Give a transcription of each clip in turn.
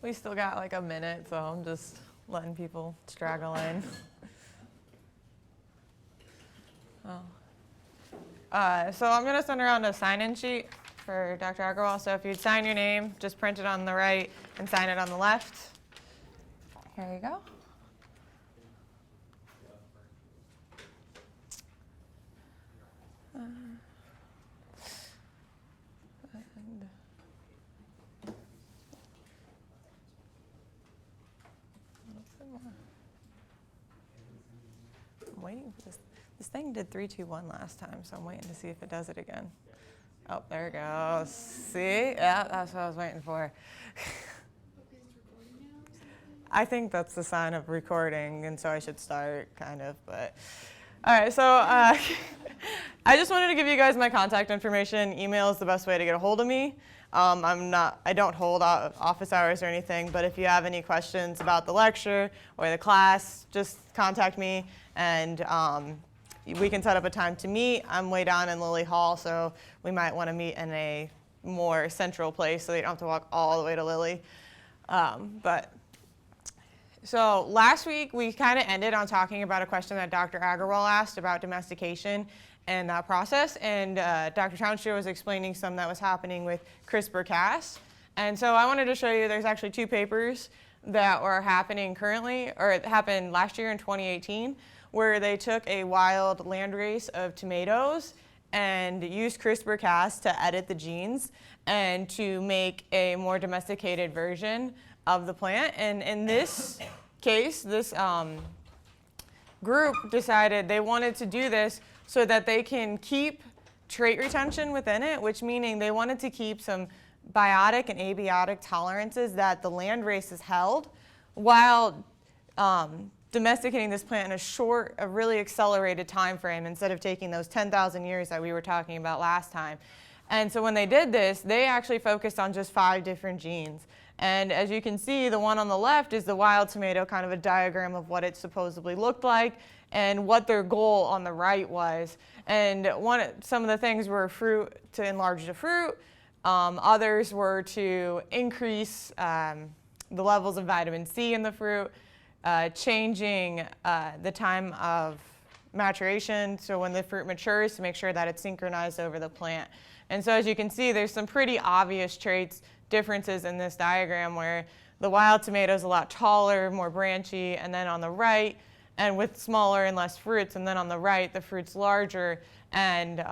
We still got like a minute, so I'm just letting people straggle in. So I'm going to send around a sign-in sheet for Dr. Agarwal. So if you'd sign your name, just print it on the right and sign it on the left. Here you go. I'm waiting for this. This thing did 3, 2, 1 last time, so I'm waiting to see if it does it again. Oh, there it goes. See? Yeah, that's what I was waiting for. I think that's the sign of recording, and so I should start, kind of. But all right, so I just wanted to give you guys my contact information. Email is the best way to get a hold of me. I don't hold office hours or anything, but if you have any questions about the lecture or the class, just contact me, and we can set up a time to meet. I'm way down in Lilly Hall, so we might want to meet in a more central place so you don't have to walk all the way to Lilly. So last week, we kind of ended on talking about a question that Dr. Agarwal asked about domestication and that process. And Dr. Townshire was explaining some that was happening with CRISPR-Cas. And so I wanted to show you there's actually 2 papers that are happening currently, or it happened last year in 2018, where they took a wild landrace of tomatoes and used CRISPR-Cas to edit the genes and to make a more domesticated version of the plant. And in this case, this group decided they wanted to do this so that they can keep trait retention within it, which meaning they wanted to keep some biotic and abiotic tolerances that the land races held while domesticating this plant in a really accelerated time frame instead of taking those 10,000 years that we were talking about last time. And so when they did this, they actually focused on just 5 different genes. And as you can see, the one on the left is the wild tomato, kind of a diagram of what it supposedly looked like and what their goal on the right was. And some of the things were fruit, to enlarge the fruit. Others were to increase the levels of vitamin C in the fruit, changing the time of maturation, so when the fruit matures, to make sure that it's synchronized over the plant. And so as you can see, there's some pretty obvious differences in this diagram where the wild tomato is a lot taller, more branchy, and then on the right, and with smaller and less fruits, and then on the right, the fruit's larger, and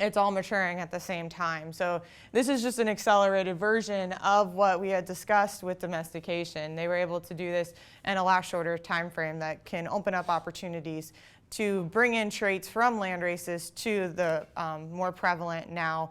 it's all maturing at the same time. So this is just an accelerated version of what we had discussed with domestication. They were able to do this in a lot shorter time frame that can open up opportunities to bring in traits from land races to the more prevalent now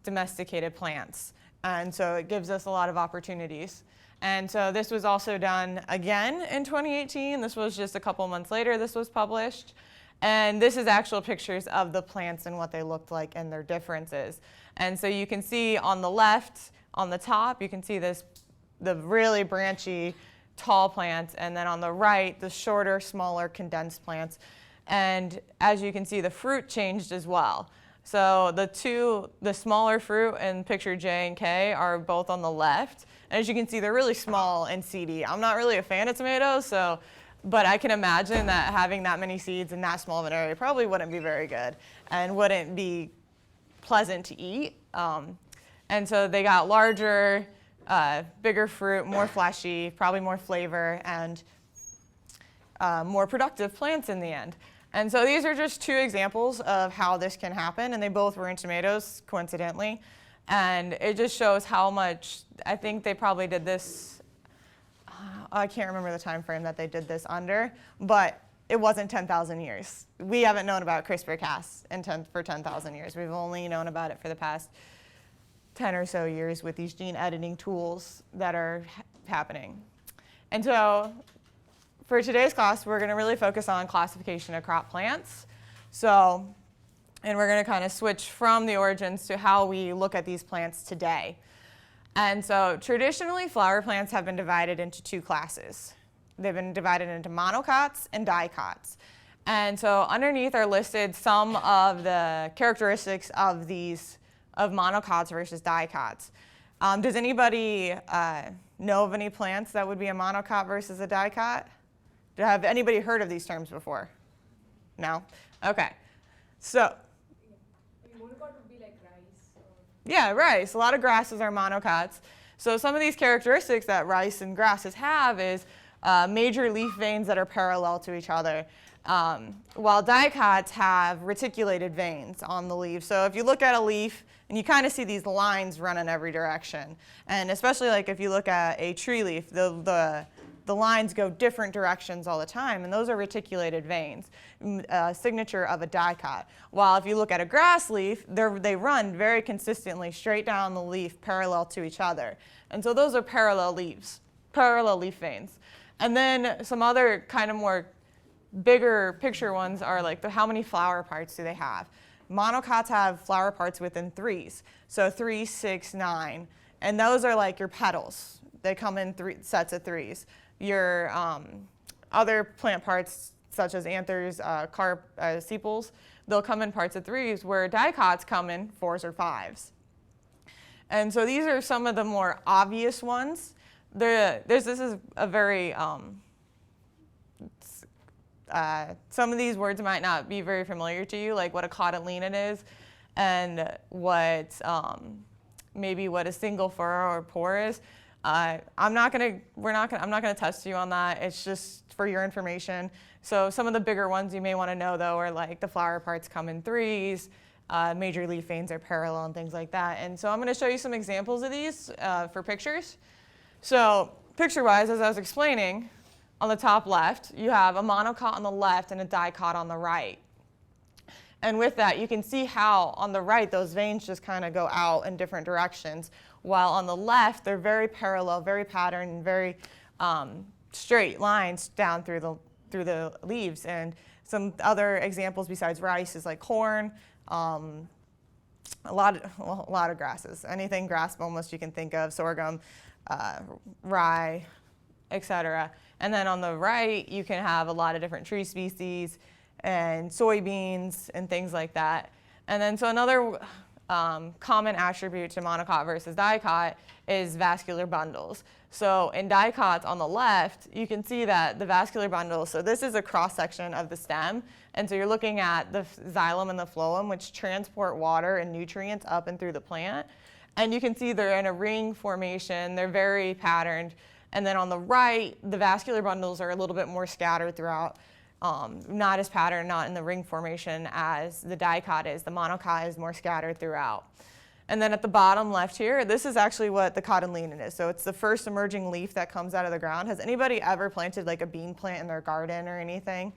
domesticated plants. And so it gives us a lot of opportunities. And so this was also done again in 2018. This was just a couple months later this was published. And this is actual pictures of the plants and what they looked like and their differences. And so you can see on the left, on the top, you can see the really branchy, tall plants, and then on the right, the shorter, smaller, condensed plants. And as you can see, the fruit changed as well. So the smaller fruit in picture J and K are both on the left. And as you can see, they're really small and seedy. I'm not really a fan of tomatoes, but I can imagine that having that many seeds in that small of an area probably wouldn't be very good and wouldn't be pleasant to eat. And so they got larger, bigger fruit, more fleshy, probably more flavor, and more productive plants in the end. And so these are just 2 examples of how this can happen, and they both were in tomatoes, coincidentally. And it just shows how much, I think they probably did this, I can't remember the time frame that they did this under, but it wasn't 10,000 years. We haven't known about CRISPR-Cas for 10,000 years. We've only known about it for the past 10 or so years with these gene editing tools that are happening. And so for today's class, we're going to really focus on classification of crop plants. And we're going to kind of switch from the origins to how we look at these plants today. And so traditionally, flower plants have been divided into 2 classes. They've been divided into monocots and dicots. And so underneath are listed some of the characteristics of monocots versus dicots. Does anybody know of any plants that would be a monocot versus a dicot? Have anybody heard of these terms before? No? Okay. So, monocot would be like rice. yeah, rice. A lot of grasses are monocots. So some of these characteristics that rice and grasses have is major leaf veins that are parallel to each other, while dicots have reticulated veins on the leaf. So if you look at a leaf, and you kind of see these lines run in every direction, and especially like if you look at a tree leaf, the lines go different directions all the time, and those are reticulated veins, a signature of a dicot. While if you look at a grass leaf, they run very consistently straight down the leaf parallel to each other. And so those are parallel leaf veins. And then some other kind of more bigger picture ones are like how many flower parts do they have? Monocots have flower parts within threes, so 3, 6, 9. And those are like your petals. They come in sets of threes. Your other plant parts, such as anthers, sepals, they'll come in parts of threes, where dicots come in 4s or 5s. And so these are some of the more obvious ones. This is a very, some of these words might not be very familiar to you, like what a cotyledon is, and what maybe what a single furrow or pore is. I'm not gonna test you on that. It's just for your information. So some of the bigger ones you may want to know though are like the flower parts come in threes, major leaf veins are parallel and things like that. And so I'm going to show you some examples of these for pictures. So picture-wise, as I was explaining, on the top left, you have a monocot on the left and a dicot on the right. And with that, you can see how on the right, those veins just kind of go out in different directions, while on the left, they're very parallel, very patterned, very straight lines down through the leaves. And some other examples besides rice is like corn, a lot of grasses, anything grass almost you can think of, sorghum, rye, etc. And then on the right, you can have a lot of different tree species and soybeans and things like that. And then so another common attribute to monocot versus dicot is vascular bundles. So in dicots on the left, you can see that the vascular bundles, so this is a cross-section of the stem, and so you're looking at the xylem and the phloem, which transport water and nutrients up and through the plant. And you can see they're in a ring formation, they're very patterned. And then on the right, the vascular bundles are a little bit more scattered throughout, not as patterned, not in the ring formation as the dicot is. The monocot is more scattered throughout. And then at the bottom left here, this is actually what the cotyledon is. So it's the first emerging leaf that comes out of the ground. Has anybody ever planted like a bean plant in their garden or anything?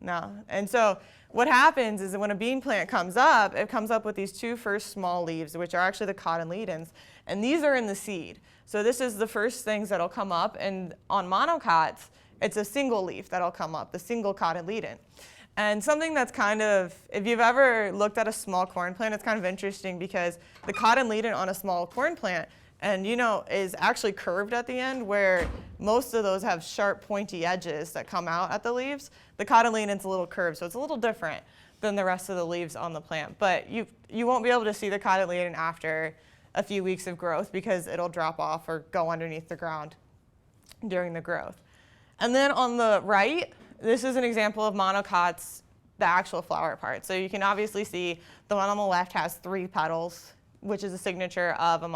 No. And so what happens is that when a bean plant comes up, it comes up with these two first small leaves, which are actually the cotyledons. And these are in the seed. So this is the first things that'll come up. And on monocots, it's a single leaf that'll come up, the single cotyledon. And something that's kind of, if you've ever looked at a small corn plant, it's kind of interesting because the cotyledon on a small corn plant, and is actually curved at the end, where most of those have sharp pointy edges that come out at the leaves. The cotyledon's a little curved, so it's a little different than the rest of the leaves on the plant. But you won't be able to see the cotyledon after a few weeks of growth because it'll drop off or go underneath the ground during the growth. And then on the right, this is an example of monocots, the actual flower part. So you can obviously see the one on the left has 3 petals, which is a signature of a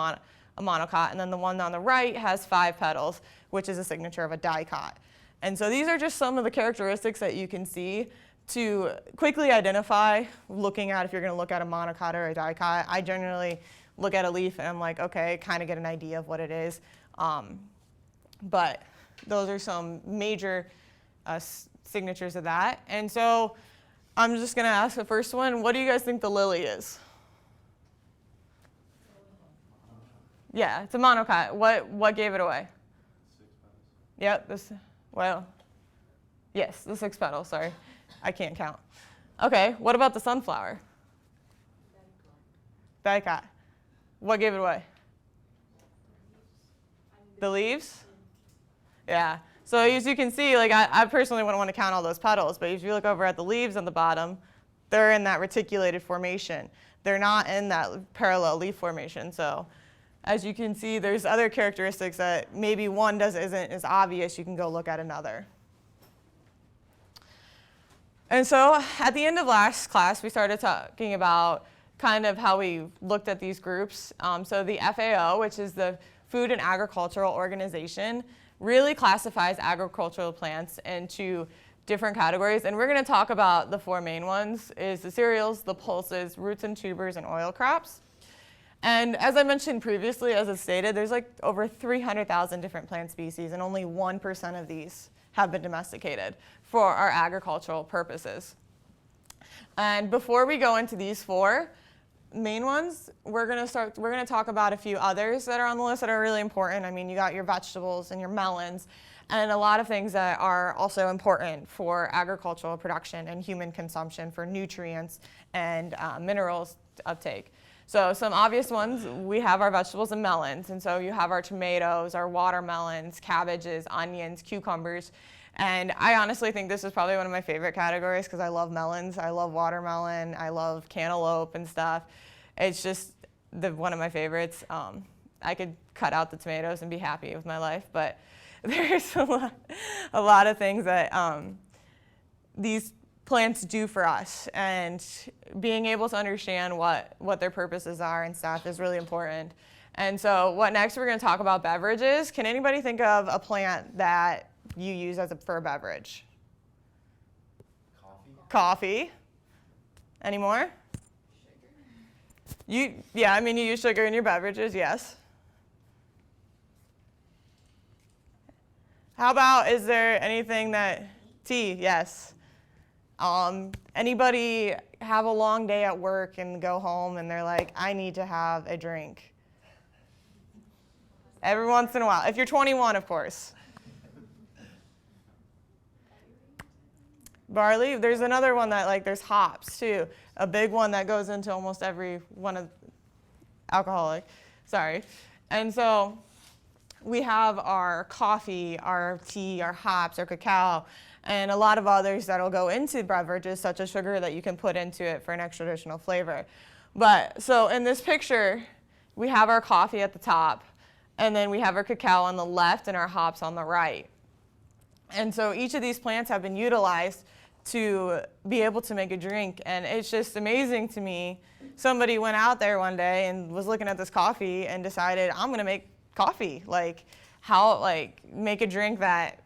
monocot, and then the one on the right has 5 petals, which is a signature of a dicot. And so these are just some of the characteristics that you can see to quickly identify, looking at if you're going to look at a monocot or a dicot. I generally look at a leaf and I'm like, okay, kind of get an idea of what it is. But those are some major signatures of that. And so I'm just going to ask the first one, what do you guys think the lily is? Yeah, it's a monocot. What gave it away? 6 petals. Yep, yes, the 6 petals, sorry. I can't count. Okay, what about the sunflower? Dicot. What gave it away? The leaves? Yeah. So as you can see, like I personally wouldn't want to count all those petals, but if you look over at the leaves on the bottom, they're in that reticulated formation. They're not in that parallel leaf formation. So as you can see, there's other characteristics that maybe one isn't as obvious. You can go look at another. And so at the end of last class, we started talking about kind of how we looked at these groups. So the FAO, which is the Food and Agricultural Organization, really classifies agricultural plants into different categories. And we're going to talk about the four main ones, is the cereals, the pulses, roots and tubers, and oil crops. And as I mentioned previously, as it stated, there's like over 300,000 different plant species, and only 1% of these have been domesticated for our agricultural purposes. And before we go into these four main ones, we're going to talk about a few others that are on the list that are really important. I mean, you got your vegetables and your melons, and a lot of things that are also important for agricultural production and human consumption for nutrients and minerals uptake. So some obvious ones, we have our vegetables and melons. And so you have our tomatoes, our watermelons, cabbages, onions, cucumbers. And I honestly think this is probably one of my favorite categories because I love melons, I love watermelon, I love cantaloupe and stuff. It's just one of my favorites. I could cut out the tomatoes and be happy with my life, but there's a lot of things that these plants do for us, and being able to understand what their purposes are and stuff is really important. And so what next, we're going to talk about beverages. Can anybody think of a plant that you use for a beverage? Coffee. Any more? Sugar. Yeah, I mean, you use sugar in your beverages, yes. How about, is there anything tea, yes. Anybody have a long day at work and go home and they're like, I need to have a drink? Every once in a while, if you're 21, of course. Barley, there's another one that there's hops too. A big one that goes into almost every one of alcoholic, sorry. And so we have our coffee, our tea, our hops, our cacao, and a lot of others that'll go into beverages, such as sugar, that you can put into it for an extra additional flavor. But so in this picture, we have our coffee at the top, and then we have our cacao on the left and our hops on the right. And so each of these plants have been utilized to be able to make a drink, and it's just amazing to me. Somebody went out there one day and was looking at this coffee and decided, I'm going to make coffee. Make a drink that,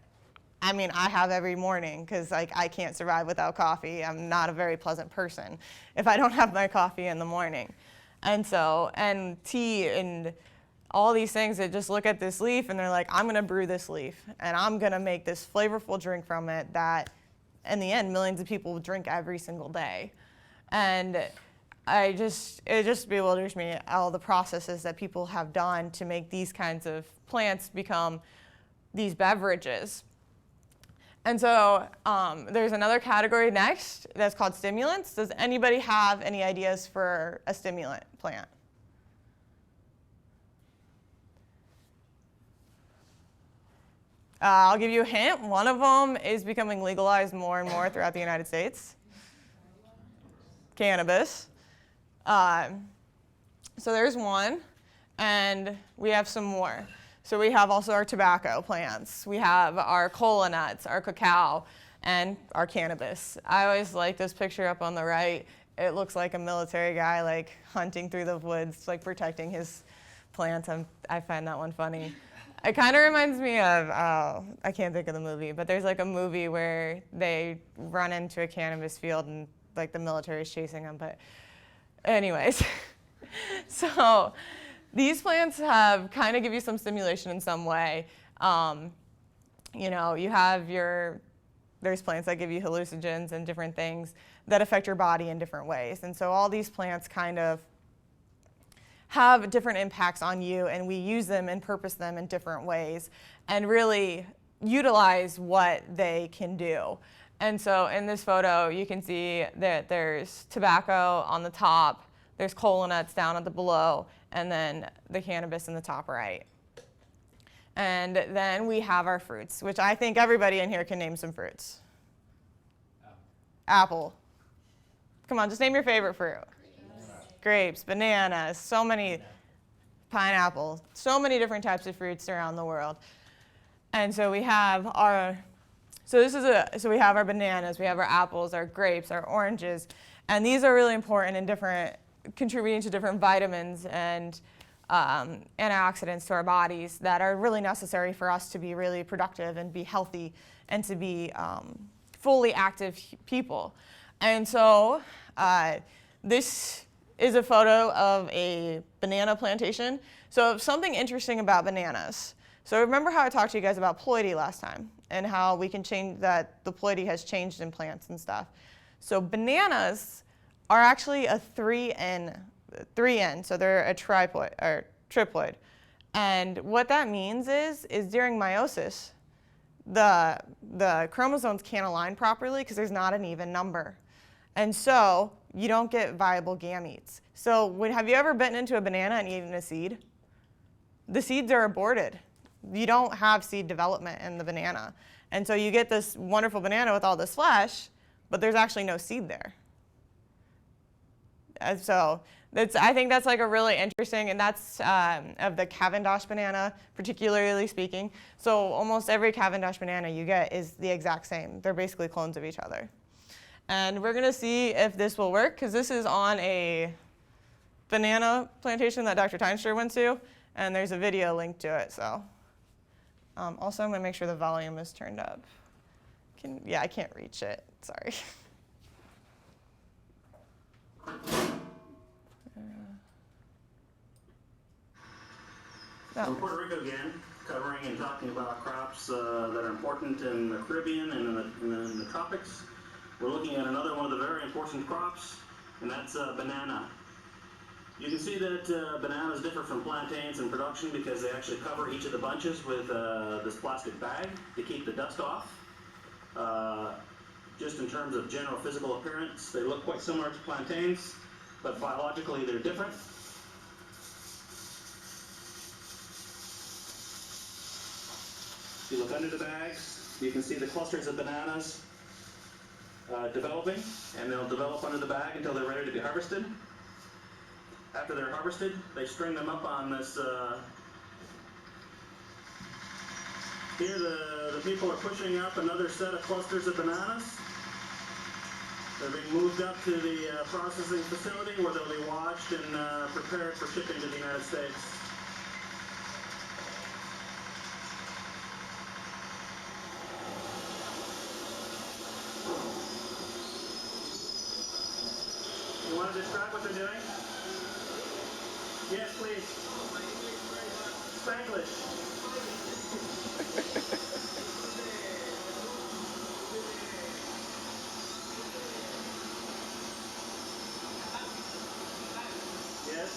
I mean, I have every morning, because I can't survive without coffee. I'm not a very pleasant person if I don't have my coffee in the morning. And so, and tea and all these things that just look at this leaf and they're like, I'm going to brew this leaf and I'm going to make this flavorful drink from it that in the end millions of people drink every single day. And it just bewilders me, all the processes that people have done to make these kinds of plants become these beverages. And so there's another category next that's called stimulants. Does anybody have any ideas for a stimulant plant? I'll give you a hint. One of them is becoming legalized more and more throughout the United States. Cannabis. So there's one, and we have some more. So we have also our tobacco plants. We have our cola nuts, our cacao, and our cannabis. I always like this picture up on the right. It looks like a military guy hunting through the woods, protecting his plants. I find that one funny. It kind of reminds me of, I can't think of the movie, but there's a movie where they run into a cannabis field and the military is chasing them. But anyways, so these plants have kind of give you some stimulation in some way. You have there's plants that give you hallucinogens and different things that affect your body in different ways. And so all these plants kind of have different impacts on you, and we use them and purpose them in different ways and really utilize what they can do. And so in this photo, you can see that there's tobacco on the top, there's cola nuts down at the below, and then the cannabis in the top right. And then we have our fruits, which I think everybody in here can name some fruits. Apple. Come on, just name your favorite fruit. Grapes, bananas, so many. pineapple, so many different types of fruits around the world. And so we have our, so we have our bananas, we have our apples, our grapes, our oranges, and these are really important in different, contributing to different vitamins and antioxidants to our bodies that are really necessary for us to be really productive and be healthy and to be fully active people. And so this is a photo of a banana plantation. So something interesting about bananas. So remember how I talked to you guys about ploidy last time and how we can change that the ploidy has changed in plants and stuff. So bananas are actually a 3N, so they're a triploid or triploid. And what that means is during meiosis, the chromosomes can't align properly because there's not an even number. And so you don't get viable gametes. So have you ever bitten into a banana and eaten a seed? The seeds are aborted. You don't have seed development in the banana. And so you get this wonderful banana with all this flesh, but there's actually no seed there. And so I think that's like a really interesting, and that's of the Cavendish banana, particularly speaking. So almost every Cavendish banana you get is the exact same. They're basically clones of each other. And we're going to see if this will work, because this is on a banana plantation that Dr. Teinscher went to, and there's a video linked to it. So also, I'm going to make sure the volume is turned up. I can't reach it. Sorry. From Puerto Rico again, covering and talking about crops that are important in the Caribbean and in the tropics. We're looking at another one of the very important crops, and that's banana. You can see that bananas differ from plantains in production because they actually cover each of the bunches with this plastic bag to keep the dust off. Just in terms of general physical appearance, they look quite similar to plantains, but biologically they're different. If you look under the bags, you can see the clusters of bananas developing, and they'll develop under the bag until they're ready to be harvested. After they're harvested, they string them up on this. Here the people are pushing up another set of clusters of bananas. They're being moved up to the processing facility where they'll be washed and prepared for shipping to the United States. You want to describe what they're doing? Yes, please. Spanglish. Yes.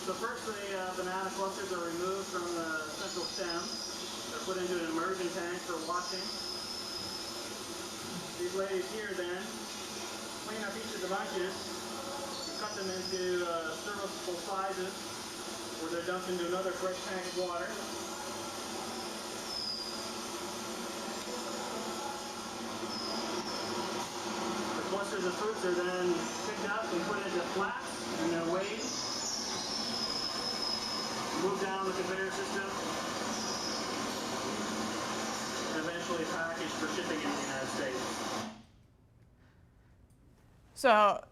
So first the banana clusters are removed from the central stem. They're put into an immersion tank for washing. These ladies here then clean up each of the bunches and cut them into serviceable sizes where they're dumped into another fresh tank of water. The clusters of fruits are then picked up and put into flats and they're weighed, moved down the conveyor system, and eventually packaged for shipping in the United States. So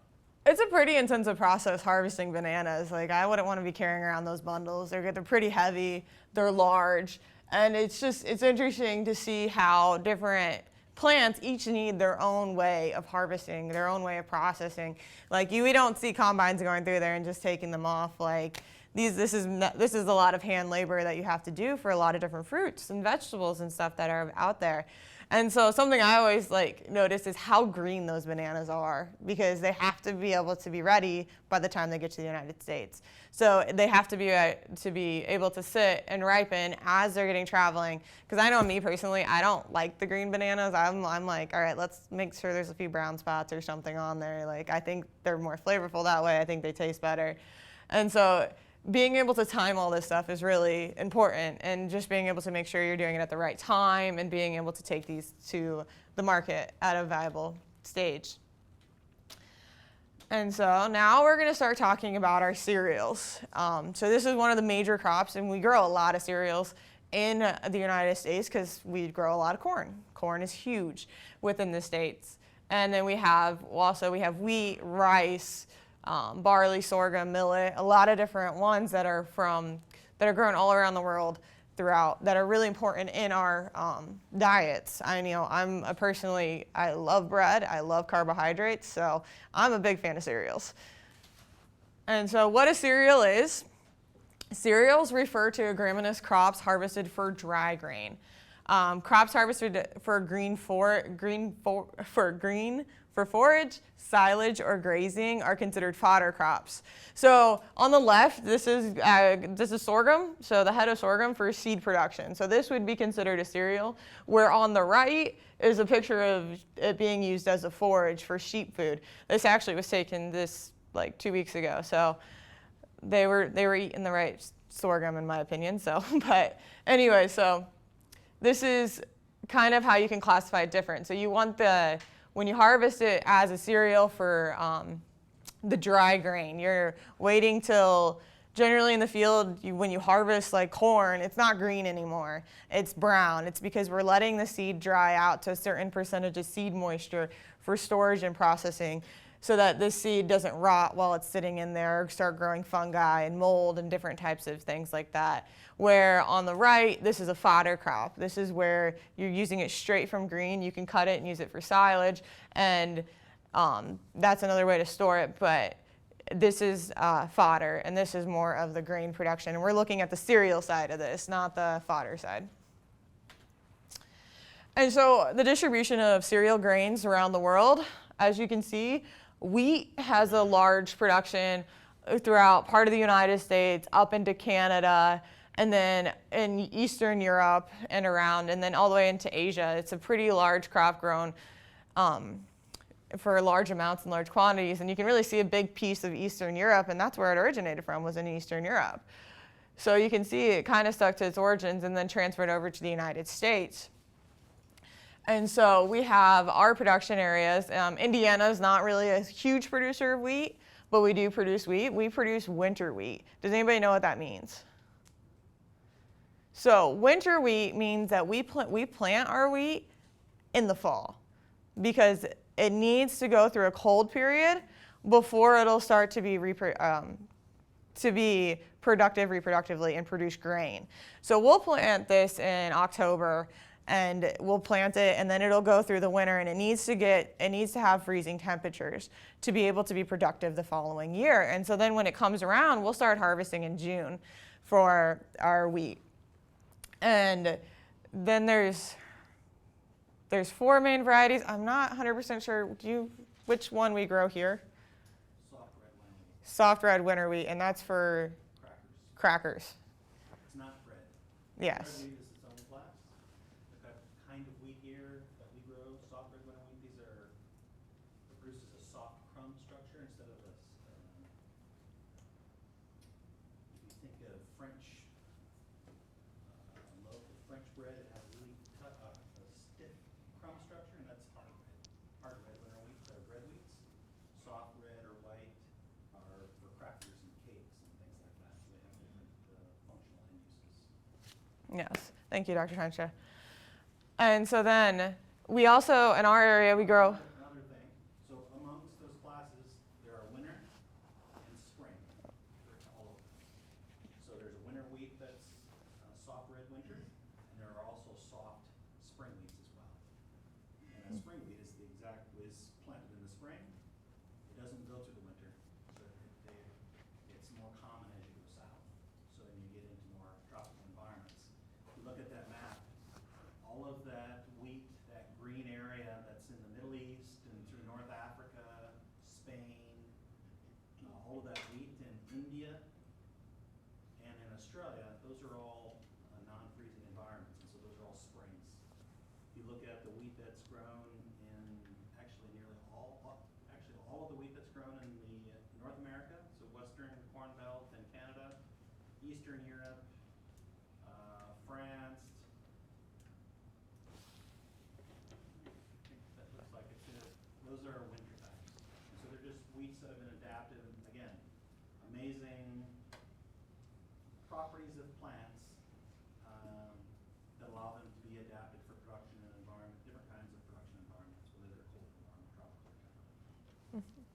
it's a pretty intensive process harvesting bananas. Like, I wouldn't want to be carrying around those bundles. They're pretty heavy, they're large, and it's interesting to see how different plants each need their own way of harvesting, their own way of processing. Like, we don't see combines going through there and just taking them off. Like, this is a lot of hand labor that you have to do for a lot of different fruits and vegetables and stuff that are out there. And so something I always notice is how green those bananas are, because they have to be able to be ready by the time they get to the United States. So they have to be able to sit and ripen as they're getting traveling. Because I know me personally, I don't like the green bananas. I'm like, all right, let's make sure there's a few brown spots or something on there. Like, I think they're more flavorful that way. I think they taste better. And so being able to time all this stuff is really important, and just being able to make sure you're doing it at the right time and being able to take these to the market at a viable stage. And so now we're going to start talking about our cereals. So this is one of the major crops, and we grow a lot of cereals in the United States because we grow a lot of corn. Corn is huge within the states. And then we have wheat, rice, barley, sorghum, millet, a lot of different ones that are grown all around the world throughout, that are really important in our diets. I love bread, I love carbohydrates, so I'm a big fan of cereals. And so what a cereal is, cereals refer to graminous crops harvested for dry grain. Crops harvested for forage, silage, or grazing are considered fodder crops. So on the left, this is sorghum, so the head of sorghum for seed production. So this would be considered a cereal, where on the right is a picture of it being used as a forage for sheep food. This actually was taken like 2 weeks ago, so they were eating the right sorghum in my opinion. So, but anyway, so this is kind of how you can classify it different. So you want when you harvest it as a cereal for the dry grain, you're waiting till, generally in the field, when you harvest like corn, it's not green anymore, it's brown. It's because we're letting the seed dry out to a certain percentage of seed moisture for storage and processing, so that this seed doesn't rot while it's sitting in there, or start growing fungi and mold and different types of things like that. Where on the right, this is a fodder crop. This is where you're using it straight from green. You can cut it and use it for silage, and that's another way to store it, but this is fodder, and this is more of the grain production. And we're looking at the cereal side of this, not the fodder side. And so the distribution of cereal grains around the world, as you can see, wheat has a large production throughout part of the United States, up into Canada, and then in Eastern Europe and around, and then all the way into Asia. It's a pretty large crop grown for large amounts and large quantities. And you can really see a big piece of Eastern Europe, and that's where it originated from, was in Eastern Europe. So you can see it kind of stuck to its origins and then transferred over to the United States. And so we have our production areas. Indiana is not really a huge producer of wheat, but we do produce wheat. We produce winter wheat. Does anybody know what that means? So winter wheat means that we plant our wheat in the fall, because it needs to go through a cold period before it'll start to be productive reproductively and produce grain. So we'll plant this in October, and we'll plant it, and then it'll go through the winter, and it needs to have freezing temperatures to be able to be productive the following year. And so then when it comes around, we'll start harvesting in June for our wheat. And then there's 4 main varieties. I'm not 100% sure. Which one we grow here? Soft red winter wheat, and that's for crackers. It's not bread. Yes. Red wheat is its own class. The kind of wheat here that we grow, soft red winter wheat, it produces a soft crumb structure instead of if you think of French loaf of French bread, it has a really a stiff crumb structure, and that's hard red. Hard red winter wheat, bread wheats. Soft red or white are for crackers and cakes and things like that. So they have different functional end uses. Yes. Thank you, Dr. Henshaw. And so then we also, in our area, we grow. Another thing, so amongst those classes, there are winter and spring for all of them. So there's a winter wheat that's soft red winter, and there are also soft spring wheats as well. And a spring wheat is planted in the spring. It doesn't go through the winter, so it's more common as you go south. So then you get into more tropical environments. If you look at that map, all of that wheat, that green area that's in the Middle East and through North Africa, Spain, all of that wheat in India and in Australia, those are all non-freezing environments, and so those are all springs. If you look at the wheat that's grown in actually all of the wheat that's grown in the North America, so Western Corn Belt and Canada, Eastern Europe, France. I think that looks like it's it. Those are winter times. And so they're just wheats that have been adapted. And again, amazing properties of plants that allow them to be adapted for production in environment, different kinds of production environments, whether they're cold or warm, tropical or temperate.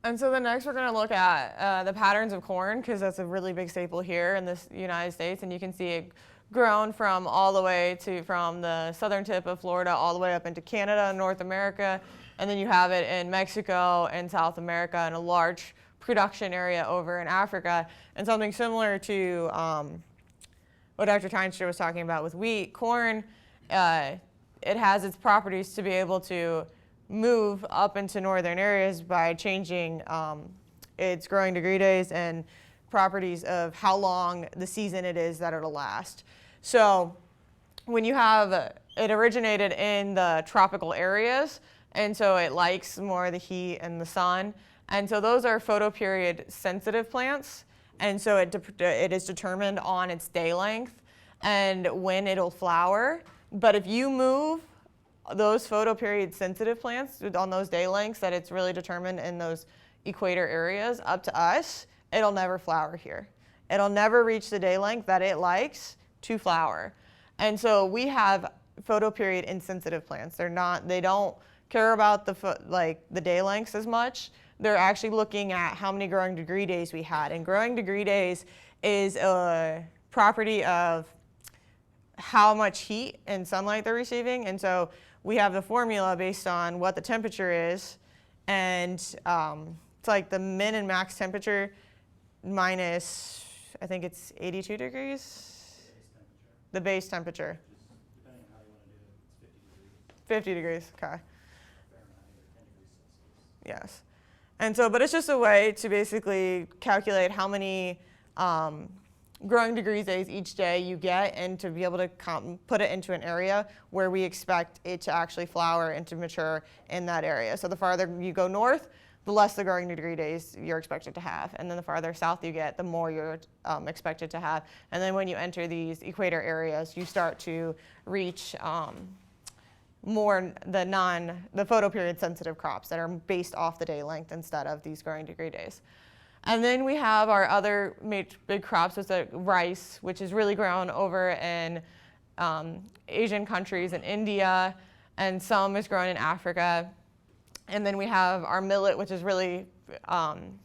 And so the next we're going to look at the patterns of corn, because that's a really big staple here in the United States. And you can see it grown from all the way from the southern tip of Florida all the way up into Canada and North America. And then you have it in Mexico and South America and a large production area over in Africa. And something similar to what Dr. Teinstra was talking about with wheat, corn, it has its properties to be able to move up into northern areas by changing its growing degree days and properties of how long the season it is that it'll last. So when you have, it originated in the tropical areas, and so it likes more the heat and the sun. And so those are photoperiod sensitive plants. And so it is determined on its day length and when it'll flower. But if you move those photoperiod sensitive plants on those day lengths that it's really determined in those equator areas up to us, it'll never flower here. It'll never reach the day length that it likes to flower. And so we have photoperiod insensitive plants. They don't care about the day lengths as much. They're actually looking at how many growing degree days we had. And growing degree days is a property of how much heat and sunlight they're receiving. And so we have the formula based on what the temperature is. And it's like the min and max temperature minus, I think it's 82 degrees? The base temperature. Depending on how you want to do it, it's 50 degrees, okay. Fahrenheit or 10 degrees Celsius. Yes. And so, but it's just a way to basically calculate how many growing degree days each day you get, and to be able to put it into an area where we expect it to actually flower and to mature in that area. So the farther you go north, the less the growing degree days you're expected to have. And then the farther south you get, the more you're expected to have. And then when you enter these equator areas, you start to reach more the photoperiod sensitive crops that are based off the day length instead of these growing degree days. And then we have our other big crops, which is rice, which is really grown over in Asian countries and India, and some is grown in Africa. And then we have our millet, which is really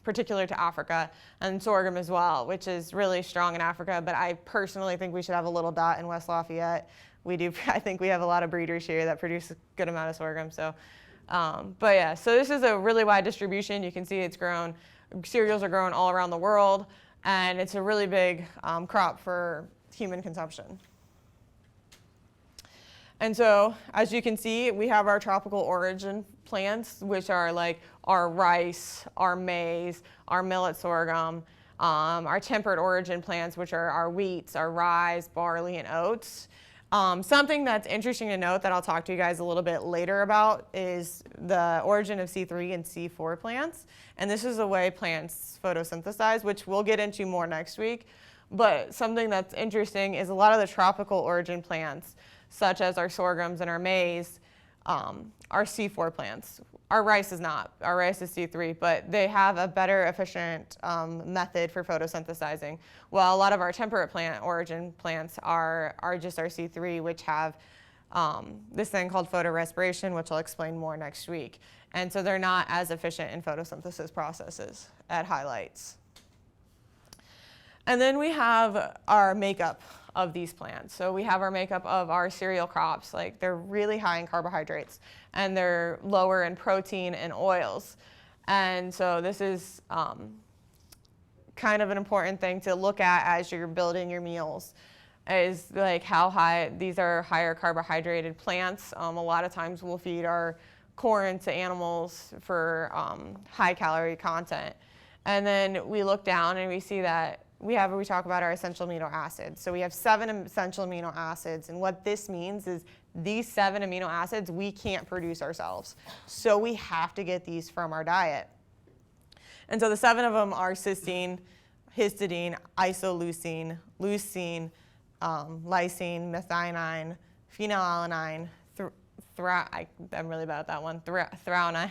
particular to Africa, and sorghum as well, which is really strong in Africa. But I personally think we should have a little dot in West Lafayette. I think we have a lot of breeders here that produce a good amount of sorghum. So, but yeah, so this is a really wide distribution. You can see it's grown. Cereals are grown all around the world, and it's a really big crop for human consumption. And so, as you can see, we have our tropical origin plants, which are like our rice, our maize, our millet sorghum, our temperate origin plants, which are our wheats, our rye, barley, and oats. Something that's interesting to note that I'll talk to you guys a little bit later about is the origin of C3 and C4 plants. And this is the way plants photosynthesize, which we'll get into more next week. But something that's interesting is a lot of the tropical origin plants, such as our sorghums and our maize, are C4 plants. Our rice is not. Our rice is C3, but they have a better, efficient method for photosynthesizing. While a lot of our temperate plant origin plants are just our C3, which have this thing called photorespiration, which I'll explain more next week. And so they're not as efficient in photosynthesis processes at high lights. And then we have our makeup of these plants. So we have our makeup of our cereal crops. Like, they're really high in carbohydrates, and they're lower in protein and oils. And so this is kind of an important thing to look at as you're building your meals, is like how high, these are higher carbohydrated plants. A lot of times we'll feed our corn to animals for high calorie content. And then we look down and we see that we talk about our essential amino acids. So we have 7 essential amino acids, and what this means is these 7 amino acids we can't produce ourselves. So we have to get these from our diet. And so the 7 of them are cysteine, histidine, isoleucine, leucine, lysine, methionine, phenylalanine, I'm really bad at that one, threonine,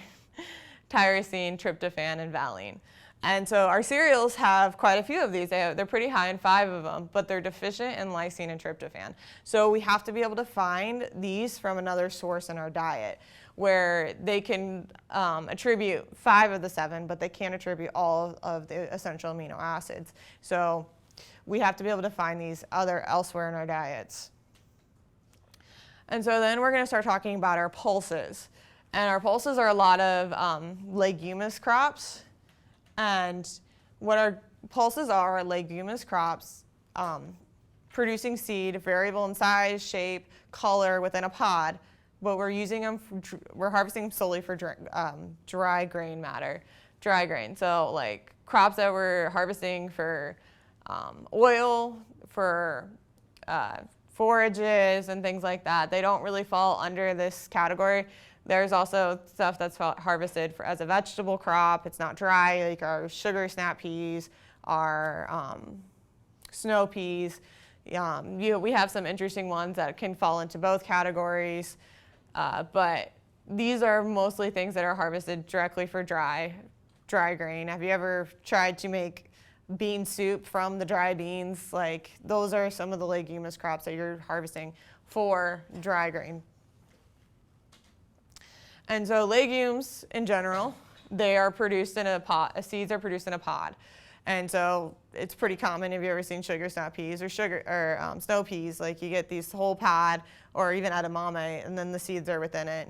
tyrosine, tryptophan, and valine. And so our cereals have quite a few of these. They're pretty high in 5 of them, but they're deficient in lysine and tryptophan. So we have to be able to find these from another source in our diet, where they can attribute 5 of the 7, but they can't attribute all of the essential amino acids. So we have to be able to find these elsewhere in our diets. And so then we're going to start talking about our pulses. And our pulses are a lot of leguminous crops. And what our pulses are leguminous crops producing seed, variable in size, shape, color within a pod, but we're using them, we're harvesting solely for dry grain matter, dry grain. So like crops that we're harvesting for oil, for forages and things like that, they don't really fall under this category. There's also stuff that's harvested as a vegetable crop. It's not dry, like our sugar snap peas, our snow peas. We have some interesting ones that can fall into both categories, but these are mostly things that are harvested directly for dry grain. Have you ever tried to make bean soup from the dry beans? Like, those are some of the leguminous crops that you're harvesting for dry grain. And so legumes in general, they are produced in a pod. Seeds are produced in a pod. And so it's pretty common, if you've ever seen sugar snap peas or snow peas, like you get these whole pod or even edamame, and then the seeds are within it.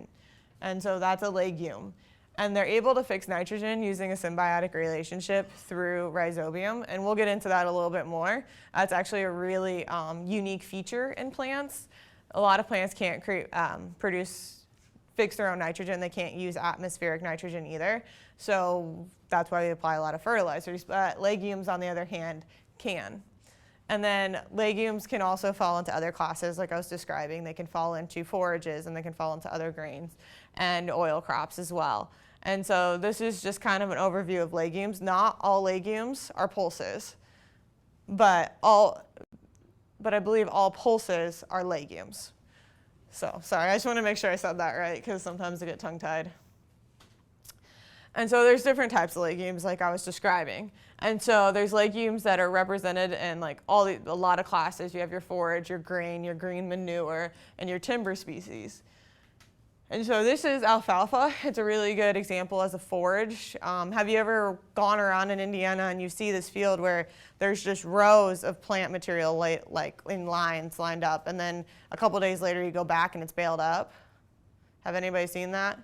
And so that's a legume. And they're able to fix nitrogen using a symbiotic relationship through rhizobium. And we'll get into that a little bit more. That's actually a really unique feature in plants. A lot of plants can't fix their own nitrogen. They can't use atmospheric nitrogen either. So that's why we apply a lot of fertilizers. But legumes, on the other hand, can. And then legumes can also fall into other classes, like I was describing. They can fall into forages, and they can fall into other grains and oil crops as well. And so this is just kind of an overview of legumes. Not all legumes are pulses, but I believe all pulses are legumes. So sorry, I just want to make sure I said that right, because sometimes I get tongue-tied. And so there's different types of legumes, like I was describing. And so there's legumes that are represented in like a lot of classes. You have your forage, your grain, your green manure, and your timber species. And so this is alfalfa. It's a really good example as a forage. Have you ever gone around in Indiana and you see this field where there's just rows of plant material like in lines lined up, and then a couple days later you go back and it's baled up? Have anybody seen that?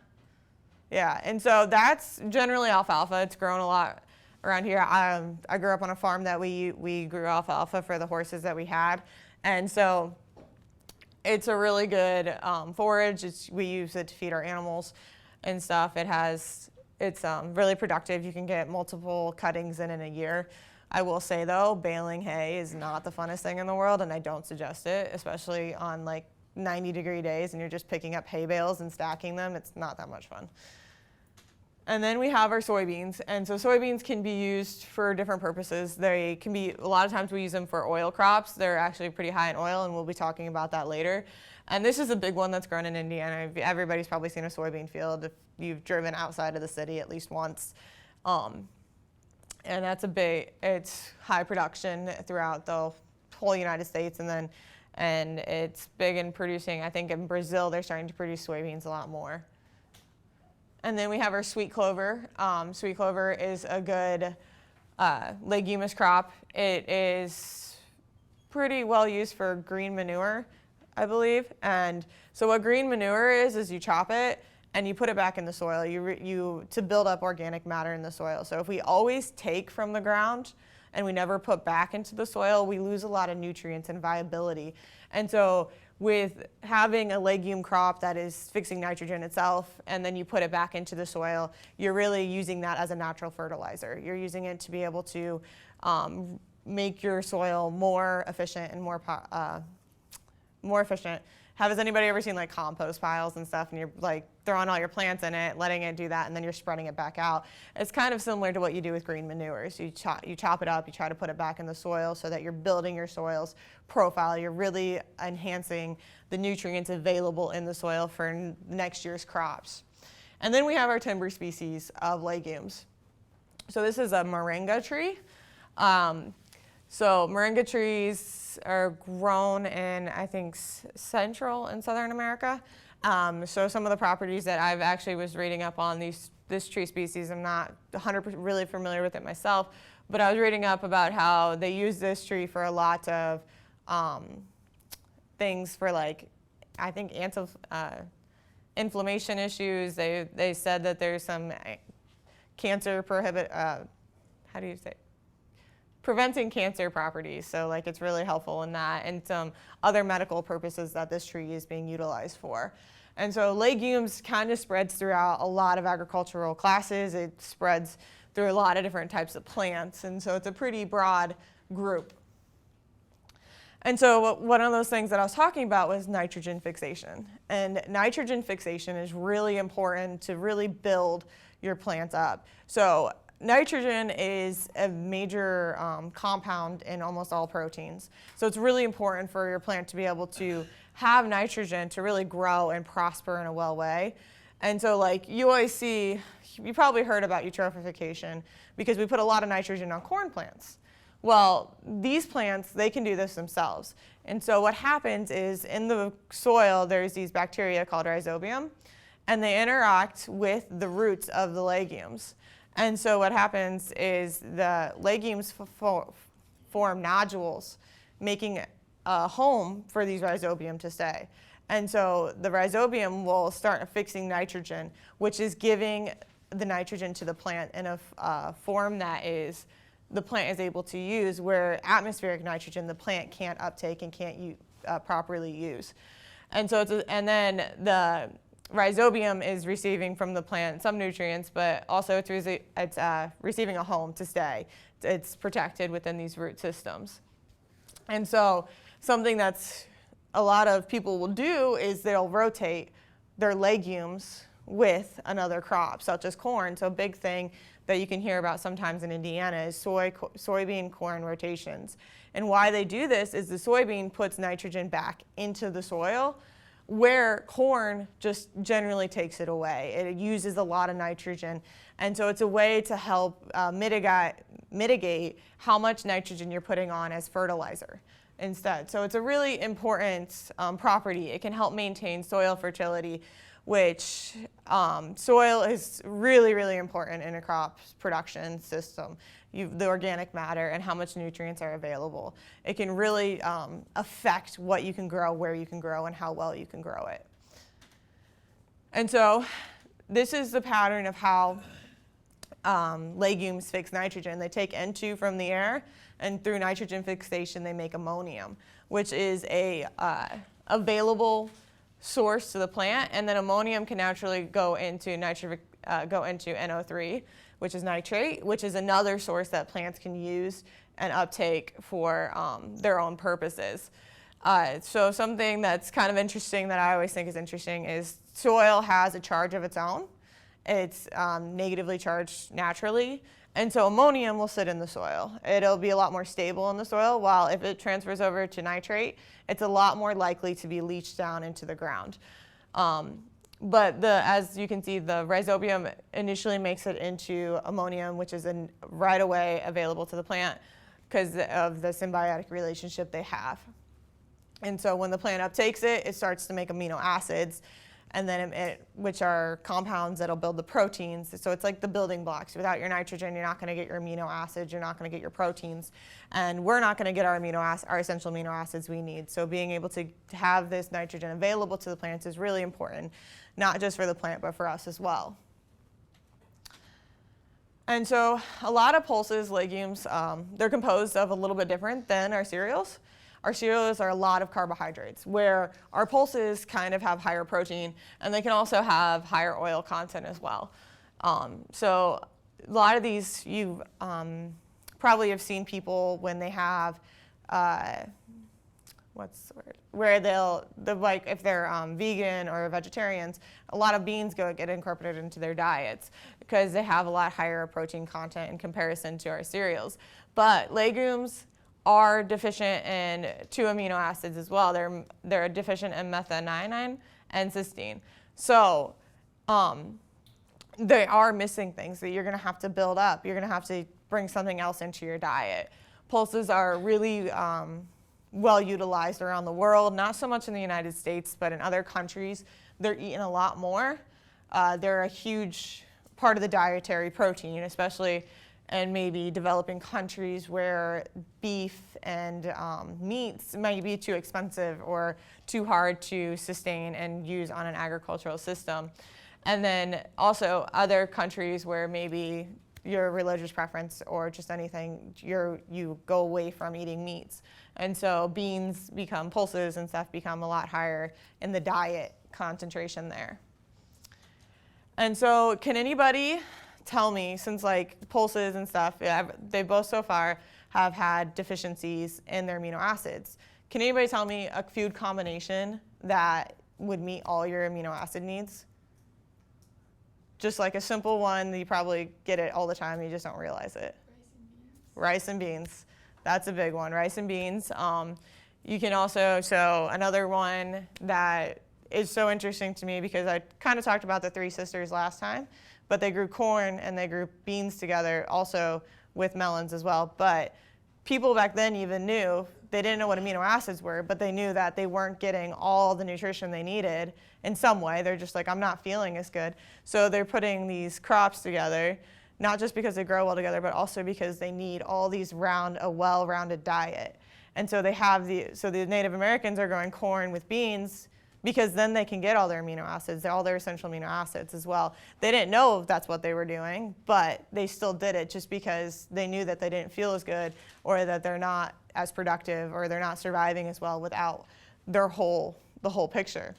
Yeah, and so that's generally alfalfa. It's grown a lot around here. I grew up on a farm that we grew alfalfa for the horses that we had, and so it's a really good forage. We use it to feed our animals and stuff. It's really productive. You can get multiple cuttings in a year. I will say though, baling hay is not the funnest thing in the world, and I don't suggest it, especially on like 90-degree days and you're just picking up hay bales and stacking them. It's not that much fun. And then we have our soybeans. And so soybeans can be used for different purposes. They can be, a lot of times we use them for oil crops. They're actually pretty high in oil, and we'll be talking about that later. And this is a big one that's grown in Indiana. Everybody's probably seen a soybean field if you've driven outside of the city at least once. And that's it's high production throughout the whole United States. And it's big in producing, I think in Brazil, they're starting to produce soybeans a lot more. And then we have our sweet clover. Sweet clover is a good leguminous crop. It is pretty well used for green manure, I believe. And so what green manure is you chop it and you put it back in the soil to build up organic matter in the soil. So if we always take from the ground and we never put back into the soil, we lose a lot of nutrients and viability. And so with having a legume crop that is fixing nitrogen itself, and then you put it back into the soil, you're really using that as a natural fertilizer. You're using it to be able to make your soil more efficient and more efficient, Has anybody ever seen like compost piles and stuff, and you're like throwing all your plants in it, letting it do that, and then you're spreading it back out? It's kind of similar to what you do with green manures. You chop it up, you try to put it back in the soil so that you're building your soil's profile. You're really enhancing the nutrients available in the soil for next year's crops. And then we have our timber species of legumes. So this is a moringa tree. So moringa trees are grown in, I think, Central and Southern America. So some of the properties that I've actually was reading up on this tree species, I'm not 100% really familiar with it myself, but I was reading up about how they use this tree for a lot of things for, like, I think inflammation issues. They said that there's some cancer preventing cancer properties. So like it's really helpful in that, and some other medical purposes that this tree is being utilized for. And so legumes kind of spreads throughout a lot of agricultural classes. It spreads through a lot of different types of plants. And so it's a pretty broad group. And so one of those things that I was talking about was nitrogen fixation. And nitrogen fixation is really important to really build your plant up. So nitrogen is a major compound in almost all proteins. So it's really important for your plant to be able to have nitrogen to really grow and prosper in a well way. And so like you always see, you probably heard about eutrophication because we put a lot of nitrogen on corn plants. Well, these plants, they can do this themselves. And so what happens is in the soil, there's these bacteria called rhizobium, and they interact with the roots of the legumes. And so what happens is the legumes form nodules, making a home for these rhizobium to stay. And so the rhizobium will start fixing nitrogen, which is giving the nitrogen to the plant in a form that the plant is able to use, where atmospheric nitrogen the plant can't uptake and can't properly use. And so and then the rhizobium is receiving from the plant some nutrients, but also it's receiving a home to stay. It's protected within these root systems. And so something that's a lot of people will do is they'll rotate their legumes with another crop, such as corn. So a big thing that you can hear about sometimes in Indiana is soybean corn rotations. And why they do this is the soybean puts nitrogen back into the soil, where corn just generally takes it away. It uses a lot of nitrogen. And so it's a way to help mitigate how much nitrogen you're putting on as fertilizer instead. So it's a really important property. It can help maintain soil fertility, which soil is really, really important in a crop production system. The organic matter and how much nutrients are available. It can really affect what you can grow, where you can grow, and how well you can grow it. And so this is the pattern of how legumes fix nitrogen. They take N2 from the air, and through nitrogen fixation, they make ammonium, which is a available source to the plant, and then ammonium can naturally go into NO3, which is nitrate, which is another source that plants can use and uptake for their own purposes. So something that's kind of interesting that I always think is interesting is soil has a charge of its own. It's negatively charged naturally, and so ammonium will sit in the soil. It'll be a lot more stable in the soil, while if it transfers over to nitrate, it's a lot more likely to be leached down into the ground. But as you can see, the rhizobium initially makes it into ammonium, which is right away available to the plant because of the symbiotic relationship they have. And so when the plant uptakes it, it starts to make amino acids, and then which are compounds that'll build the proteins. So it's like the building blocks. Without your nitrogen, you're not going to get your amino acids, you're not going to get your proteins, and we're not going to get our essential amino acids we need. So being able to have this nitrogen available to the plants is really important, not just for the plant, but for us as well. And so a lot of pulses, legumes, they're composed of a little bit different than our cereals. Our cereals are a lot of carbohydrates, where our pulses kind of have higher protein, and they can also have higher oil content as well. So a lot of these, you probably have seen people when they have, what's the word? Where like if they're vegan or vegetarians, a lot of beans get incorporated into their diets because they have a lot higher protein content in comparison to our cereals. But legumes are deficient in 2 amino acids as well. They're deficient in methionine and cysteine. So they are missing things that you're going to have to build up. You're going to have to bring something else into your diet. Pulses are really well utilized around the world, not so much in the United States, but in other countries, they're eaten a lot more. They're a huge part of the dietary protein, especially in maybe developing countries where beef and meats might be too expensive or too hard to sustain and use on an agricultural system. And then also other countries where maybe your religious preference or just anything, you go away from eating meats. And so beans become, pulses and stuff become a lot higher in the diet concentration there. And so can anybody tell me, since like pulses and stuff, they both so far have had deficiencies in their amino acids. Can anybody tell me a food combination that would meet all your amino acid needs? Just like a simple one, you probably get it all the time, you just don't realize it. Rice and beans. That's a big one, rice and beans. You can also, so another one that is so interesting to me because I kind of talked about the three sisters last time, but they grew corn and they grew beans together also with melons as well. But people back then even knew, they didn't know what amino acids were, but they knew that they weren't getting all the nutrition they needed in some way. They're just like, I'm not feeling as good. So they're putting these crops together, not just because they grow well together, but also because they need all these a well-rounded diet. And so so the Native Americans are growing corn with beans because then they can get all their amino acids, all their essential amino acids as well. They didn't know if that's what they were doing, but they still did it just because they knew that they didn't feel as good or that they're not as productive or they're not surviving as well without the whole picture.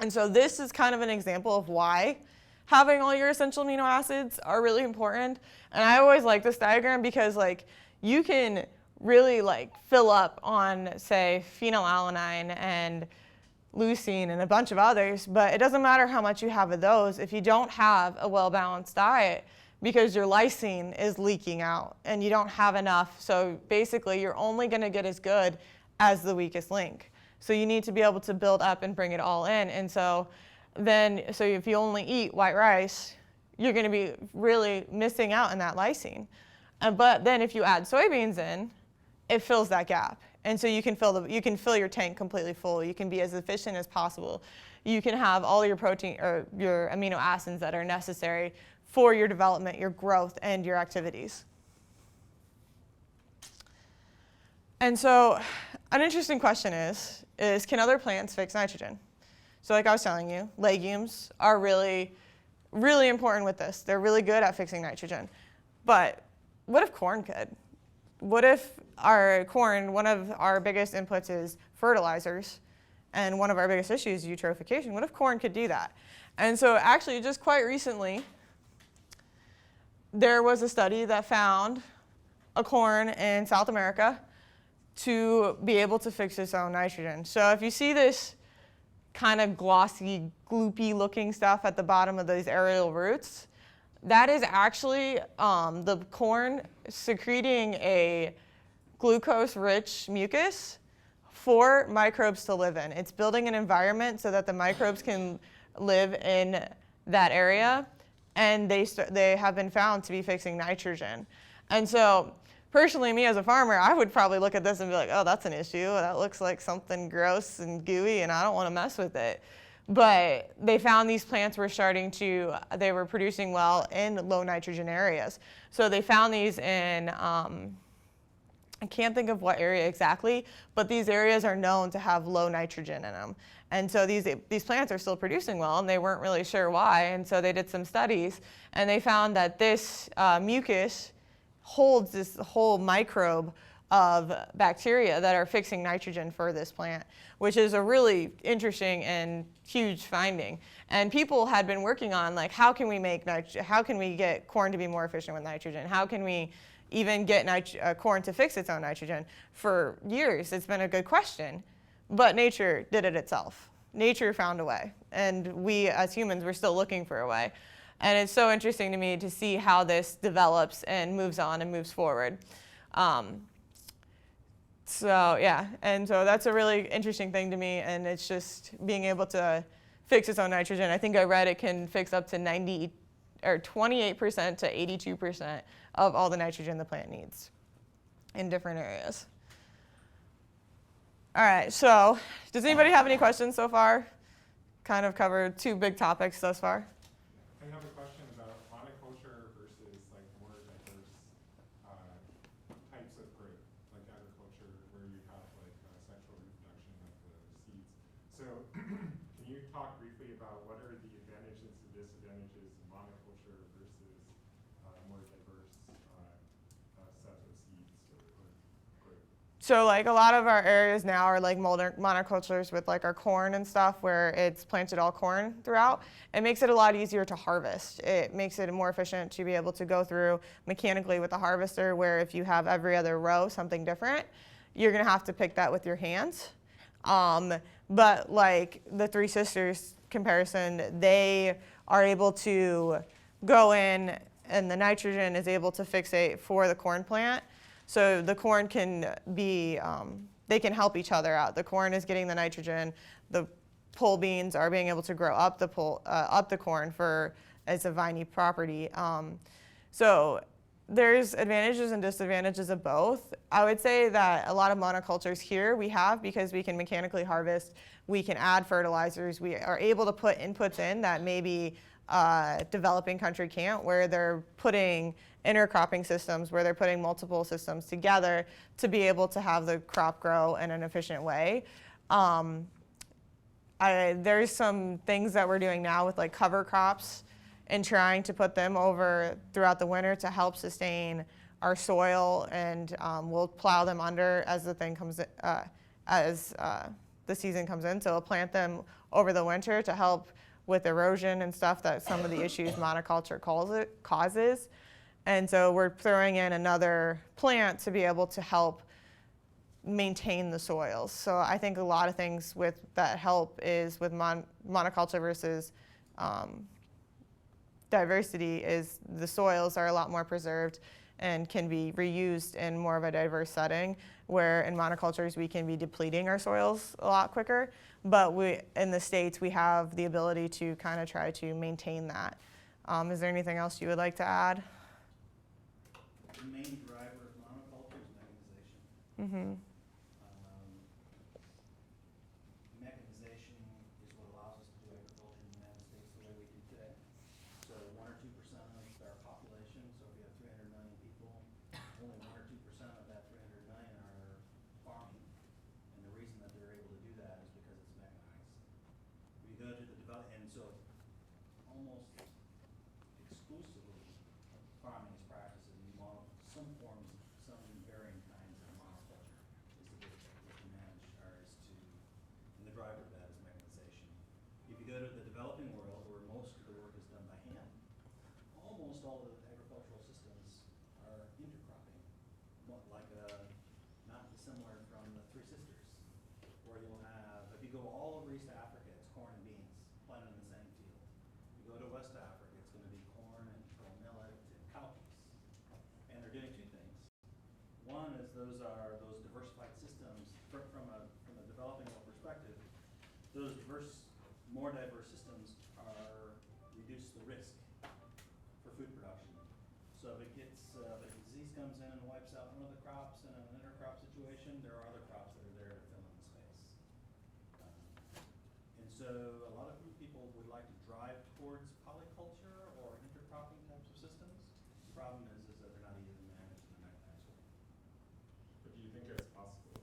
And so this is kind of an example of why having all your essential amino acids are really important. And I always like this diagram because like you can really like fill up on, say, phenylalanine and leucine and a bunch of others, but it doesn't matter how much you have of those if you don't have a well-balanced diet because your lysine is leaking out and you don't have enough. So basically you're only going to get as good as the weakest link. So you need to be able to build up and bring it all in. And so if you only eat white rice, you're going to be really missing out on that lysine. But then if you add soybeans in, it fills that gap. And so you can fill your tank completely full. You can be as efficient as possible. You can have all your protein or your amino acids that are necessary for your development, your growth, and your activities. And so an interesting question is can other plants fix nitrogen? So like I was telling you, legumes are really, really important with this. They're really good at fixing nitrogen. But what if corn could? What if our corn, one of our biggest inputs is fertilizers, and one of our biggest issues is eutrophication? What if corn could do that? And so actually just quite recently, there was a study that found a corn in South America to be able to fix its own nitrogen. So if you see this kind of glossy, gloopy looking stuff at the bottom of these aerial roots, that is actually the corn secreting a glucose-rich mucus for microbes to live in. It's building an environment so that the microbes can live in that area, and they have been found to be fixing nitrogen. And so personally, me as a farmer, I would probably look at this and be like, oh, that's an issue. That looks like something gross and gooey, and I don't want to mess with it. But they found these plants were they were producing well in low nitrogen areas. So they found these in, I can't think of what area exactly, but these areas are known to have low nitrogen in them. And so these plants are still producing well, and they weren't really sure why. And so they did some studies, and they found that this mucus holds this whole microbe of bacteria that are fixing nitrogen for this plant, which is a really interesting and huge finding. And people had been working on like, how can we get corn to be more efficient with nitrogen? How can we even get corn to fix its own nitrogen? For years, it's been a good question. but nature did it itself. Nature found a way, and we as humans, we're still looking for a way. And it's so interesting to me to see how this develops and moves on and moves forward. So yeah, and so that's a really interesting thing to me, and it's just being able to fix its own nitrogen. I think I read it can fix up to 90 or 28% to 82% of all the nitrogen the plant needs in different areas. All right, so does anybody have any questions so far? Kind of covered two big topics thus far. I have a question about monoculture versus like more diverse types of growth, like agriculture, where you have like sexual reproduction of the seeds. So can you talk briefly about what are the advantages and disadvantages of monoculture versus more diverse sets of seeds or growth? So like a lot of our areas now are like monocultures with like our corn and stuff where it's planted all corn throughout. It makes it a lot easier to harvest. It makes it more efficient to be able to go through mechanically with a harvester, where if you have every other row something different, you're gonna have to pick that with your hands. But like the Three Sisters comparison, they are able to go in and the nitrogen is able to fixate for the corn plant. So the corn can be, they can help each other out. The corn is getting the nitrogen. The pole beans are being able to grow up the corn for as a viney property. So there's advantages and disadvantages of both. I would say that a lot of monocultures here we have, because we can mechanically harvest, we can add fertilizers, we are able to put inputs in that maybe developing country can't, where they're putting intercropping systems, where they're putting multiple systems together to be able to have the crop grow in an efficient way. There's some things that we're doing now with like cover crops and trying to put them over throughout the winter to help sustain our soil, and we'll plow them under as the thing comes as the season comes in. So we'll plant them over the winter to help with erosion and stuff that some of the issues monoculture causes. And so we're throwing in another plant to be able to help maintain the soils. So I think a lot of things with that help is with monoculture versus diversity is the soils are a lot more preserved and can be reused in more of a diverse setting, where in monocultures we can be depleting our soils a lot quicker. But in the States, we have the ability to kind of try to maintain that. Is there anything else you would like to add? The main driver of monoculture is mechanization. Mm-hmm. Mechanization is what allows us to do agriculture in the United States the way we do today. So 1 or 2% of our population, so if you have 300 million people, only 1 or 2% of that 300 million are farming. And the reason that they're able to do that is because it's mechanized. We go to the and so almost exclusively farming is practiced in some forms, some varying kinds of monoculture is the way that we manage ours to, and the driver of that is mechanization. If you go to the developing world, where most of the work is done by hand, almost all of the agricultural systems are intercropping, like not dissimilar from the Three Sisters, where you'll have, if you go all over East Africa, it's corn and beans planted in the same field. You go to West Africa, it's going to be corn and millet and cowpeas. And they're doing two things. One is those diversified systems from a developing world perspective. Those more diverse systems reduce the risk for food production. So if a disease comes in and wipes out one of the crops in an intercrop situation, there are other crops that are there to fill in the space. And so a lot of people would like to drive towards polyculture or intercropping types of systems. The problem is that they're not easy to manage in a mechanized way. But do you think it's possible?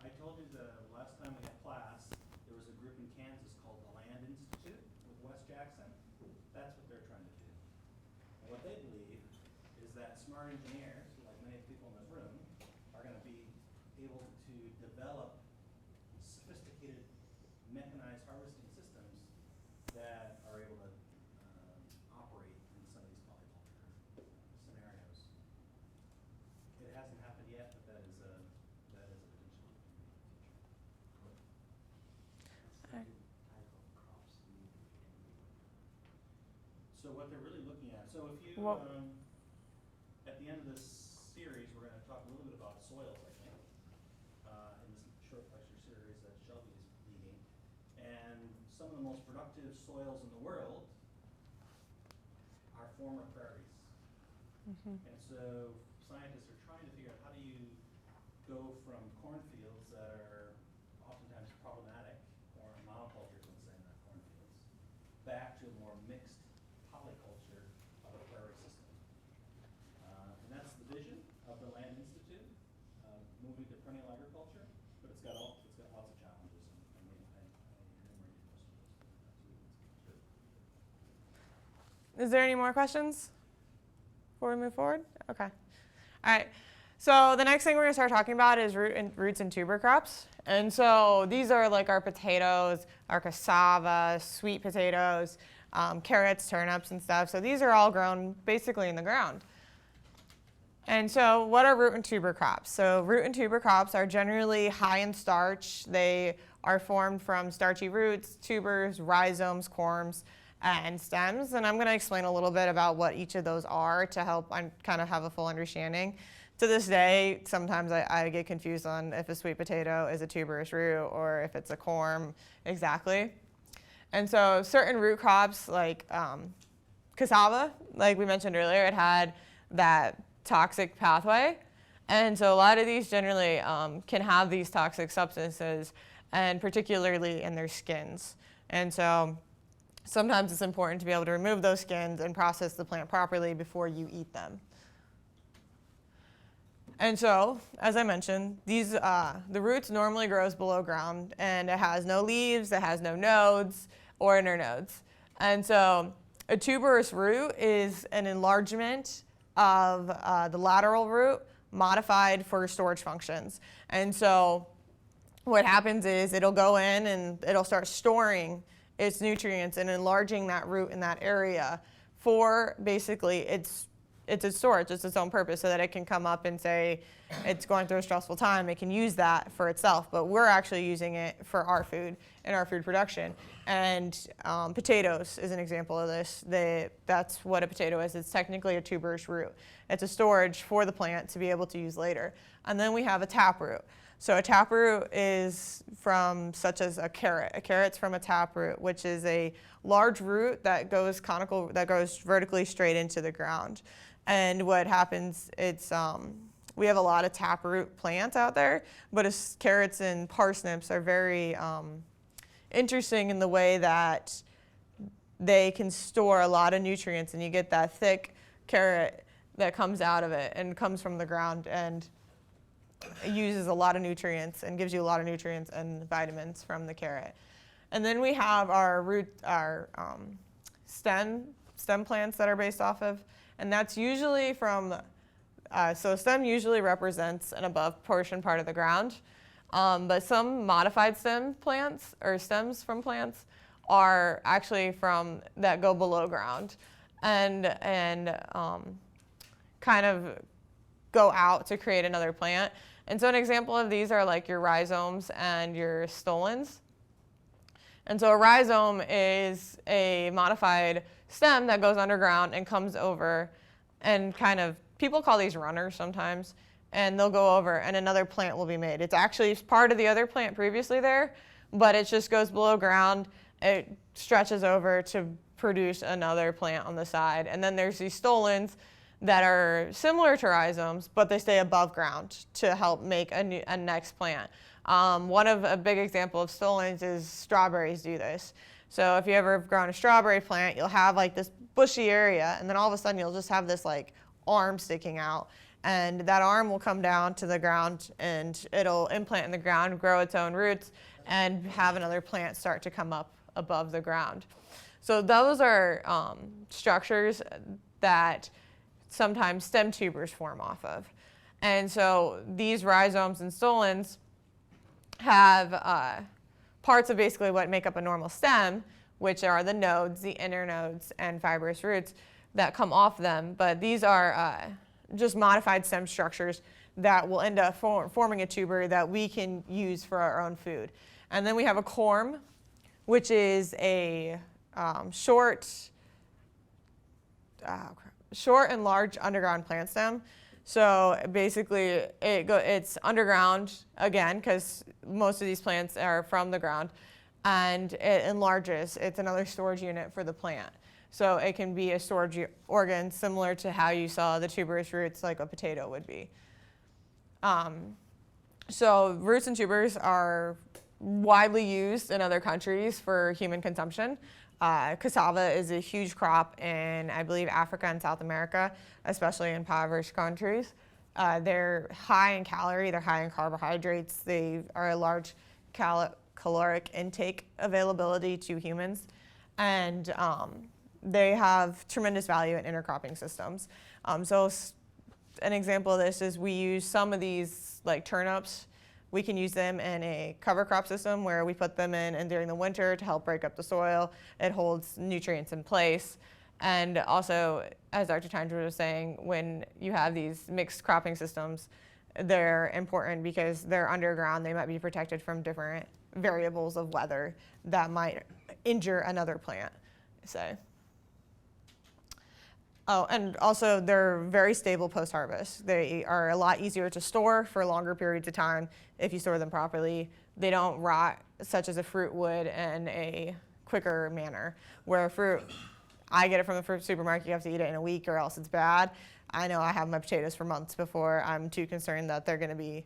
I told you the last time we had class, there was a group in Kansas called the Land Institute with Wes Jackson. That's what they're trying to do. And what they believe is that smart engineers, like many people in this room, are going to be able to develop sophisticated mechanized harvesting systems that are able to operate in some of these polyculture scenarios. It hasn't happened yet, but that is a potential opportunity in the future. what they're really looking at. So if you, Well- at the end of this series, we're going to talk a little bit about soils, I think, in this short lecture series that Shelby is leading. And some of the most productive soils in the world are former prairies. And so scientists are trying to figure out how do you go from cornfields that are oftentimes problematic, or monocultures, let's say, not cornfields, back to a more mixed polyculture of a prairie system. And that's the vision of the Land Institute, moving to perennial agriculture, but it's got lots of challenges, and I enumerated most of those. Is there any more questions before we move forward? Okay. All right. So the next thing we're going to start talking about is roots and tuber crops. And so these are like our potatoes, our cassava, sweet potatoes, carrots, turnips, and stuff. So these are all grown basically in the ground. And so what are root and tuber crops? So root and tuber crops are generally high in starch. They are formed from starchy roots, tubers, rhizomes, corms, and stems. And I'm going to explain a little bit about what each of those are to help kind of have a full understanding. To this day, sometimes I get confused on if a sweet potato is a tuberous root or if it's a corm exactly. And so certain root crops like cassava, like we mentioned earlier, it had that toxic pathway. And so a lot of these generally can have these toxic substances, and particularly in their skins. And so sometimes it's important to be able to remove those skins and process the plant properly before you eat them. And so, as I mentioned, the roots normally grows below ground, and it has no leaves, it has no nodes or internodes. And so a tuberous root is an enlargement of the lateral root modified for storage functions. And so what happens is it'll go in and it'll start storing its nutrients and enlarging that root in that area for basically its storage, it's its own purpose, so that it can come up and say it's going through a stressful time, it can use that for itself, but we're actually using it for our food and our food production. And potatoes is an example of this. That's what a potato is. It's technically a tuberous root. It's a storage for the plant to be able to use later. And then we have a taproot. So a taproot is from such as a carrot. A carrot's from a taproot, which is a large root that goes vertically straight into the ground. And what happens, we have a lot of taproot plants out there, but carrots and parsnips are very interesting in the way that they can store a lot of nutrients, and you get that thick carrot that comes out of it and comes from the ground, and it uses a lot of nutrients and gives you a lot of nutrients and vitamins from the carrot. And then we have our stem plants that are based off of, and that's usually from, so stem usually represents an above portion part of the ground, but some modified stem plants or stems from plants are actually from that go below ground and kind of go out to create another plant. And so an example of these are like your rhizomes and your stolons. And so a rhizome is a modified stem that goes underground and comes over and kind of, people call these runners sometimes, and they'll go over and another plant will be made. It's actually part of the other plant previously there, but it just goes below ground. It stretches over to produce another plant on the side. And then there's these stolons that are similar to rhizomes, but they stay above ground to help make a next plant. A big example of stolons is strawberries do this. So if you ever have grown a strawberry plant, you'll have like this bushy area, and then all of a sudden you'll just have this like arm sticking out. And that arm will come down to the ground, and it'll implant in the ground, grow its own roots, and have another plant start to come up above the ground. So those are structures that sometimes stem tubers form off of. And so these rhizomes and stolons have parts of basically what make up a normal stem, which are the nodes, the internodes, and fibrous roots that come off them. But these are just modified stem structures that will end up forming a tuber that we can use for our own food. And then we have a corm, which is a short short and large underground plant stem. So basically, it's underground again because most of these plants are from the ground, and it enlarges. It's another storage unit for the plant. So it can be a storage organ similar to how you saw the tuberous roots like a potato would be. So roots and tubers are widely used in other countries for human consumption. Cassava is a huge crop in, I believe, Africa and South America, especially in impoverished countries. They're high in calorie, they're high in carbohydrates, they are a large caloric intake availability to humans, and they have tremendous value in intercropping systems. So an example of this is we use some of these, like turnips, we can use them in a cover crop system where we put them in and during the winter to help break up the soil. It holds nutrients in place. And also, as Dr. Tyndra was saying, when you have these mixed cropping systems, they're important because they're underground. They might be protected from different variables of weather that might injure another plant, say. Oh, and also they're very stable post-harvest. They are a lot easier to store for longer periods of time if you store them properly. They don't rot, such as a fruit would, in a quicker manner. Where fruit, I get it from the fruit supermarket, you have to eat it in a week or else it's bad. I know I have my potatoes for months before I'm too concerned that they're gonna be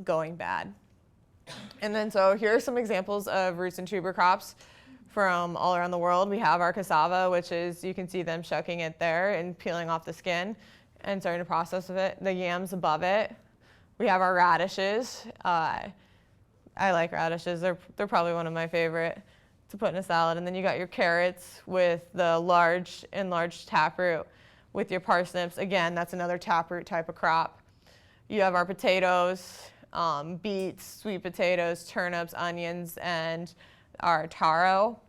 going bad. And then so here are some examples of roots and tuber crops from all around the world. We have our cassava, which is, you can see them shucking it there and peeling off the skin and starting to process of it. The yams above it. We have our radishes. I like radishes. They're probably one of my favorite to put in a salad. And then you got your carrots with the large enlarged taproot with your parsnips. Again, that's another taproot type of crop. You have our potatoes, beets, sweet potatoes, turnips, onions, and our taro.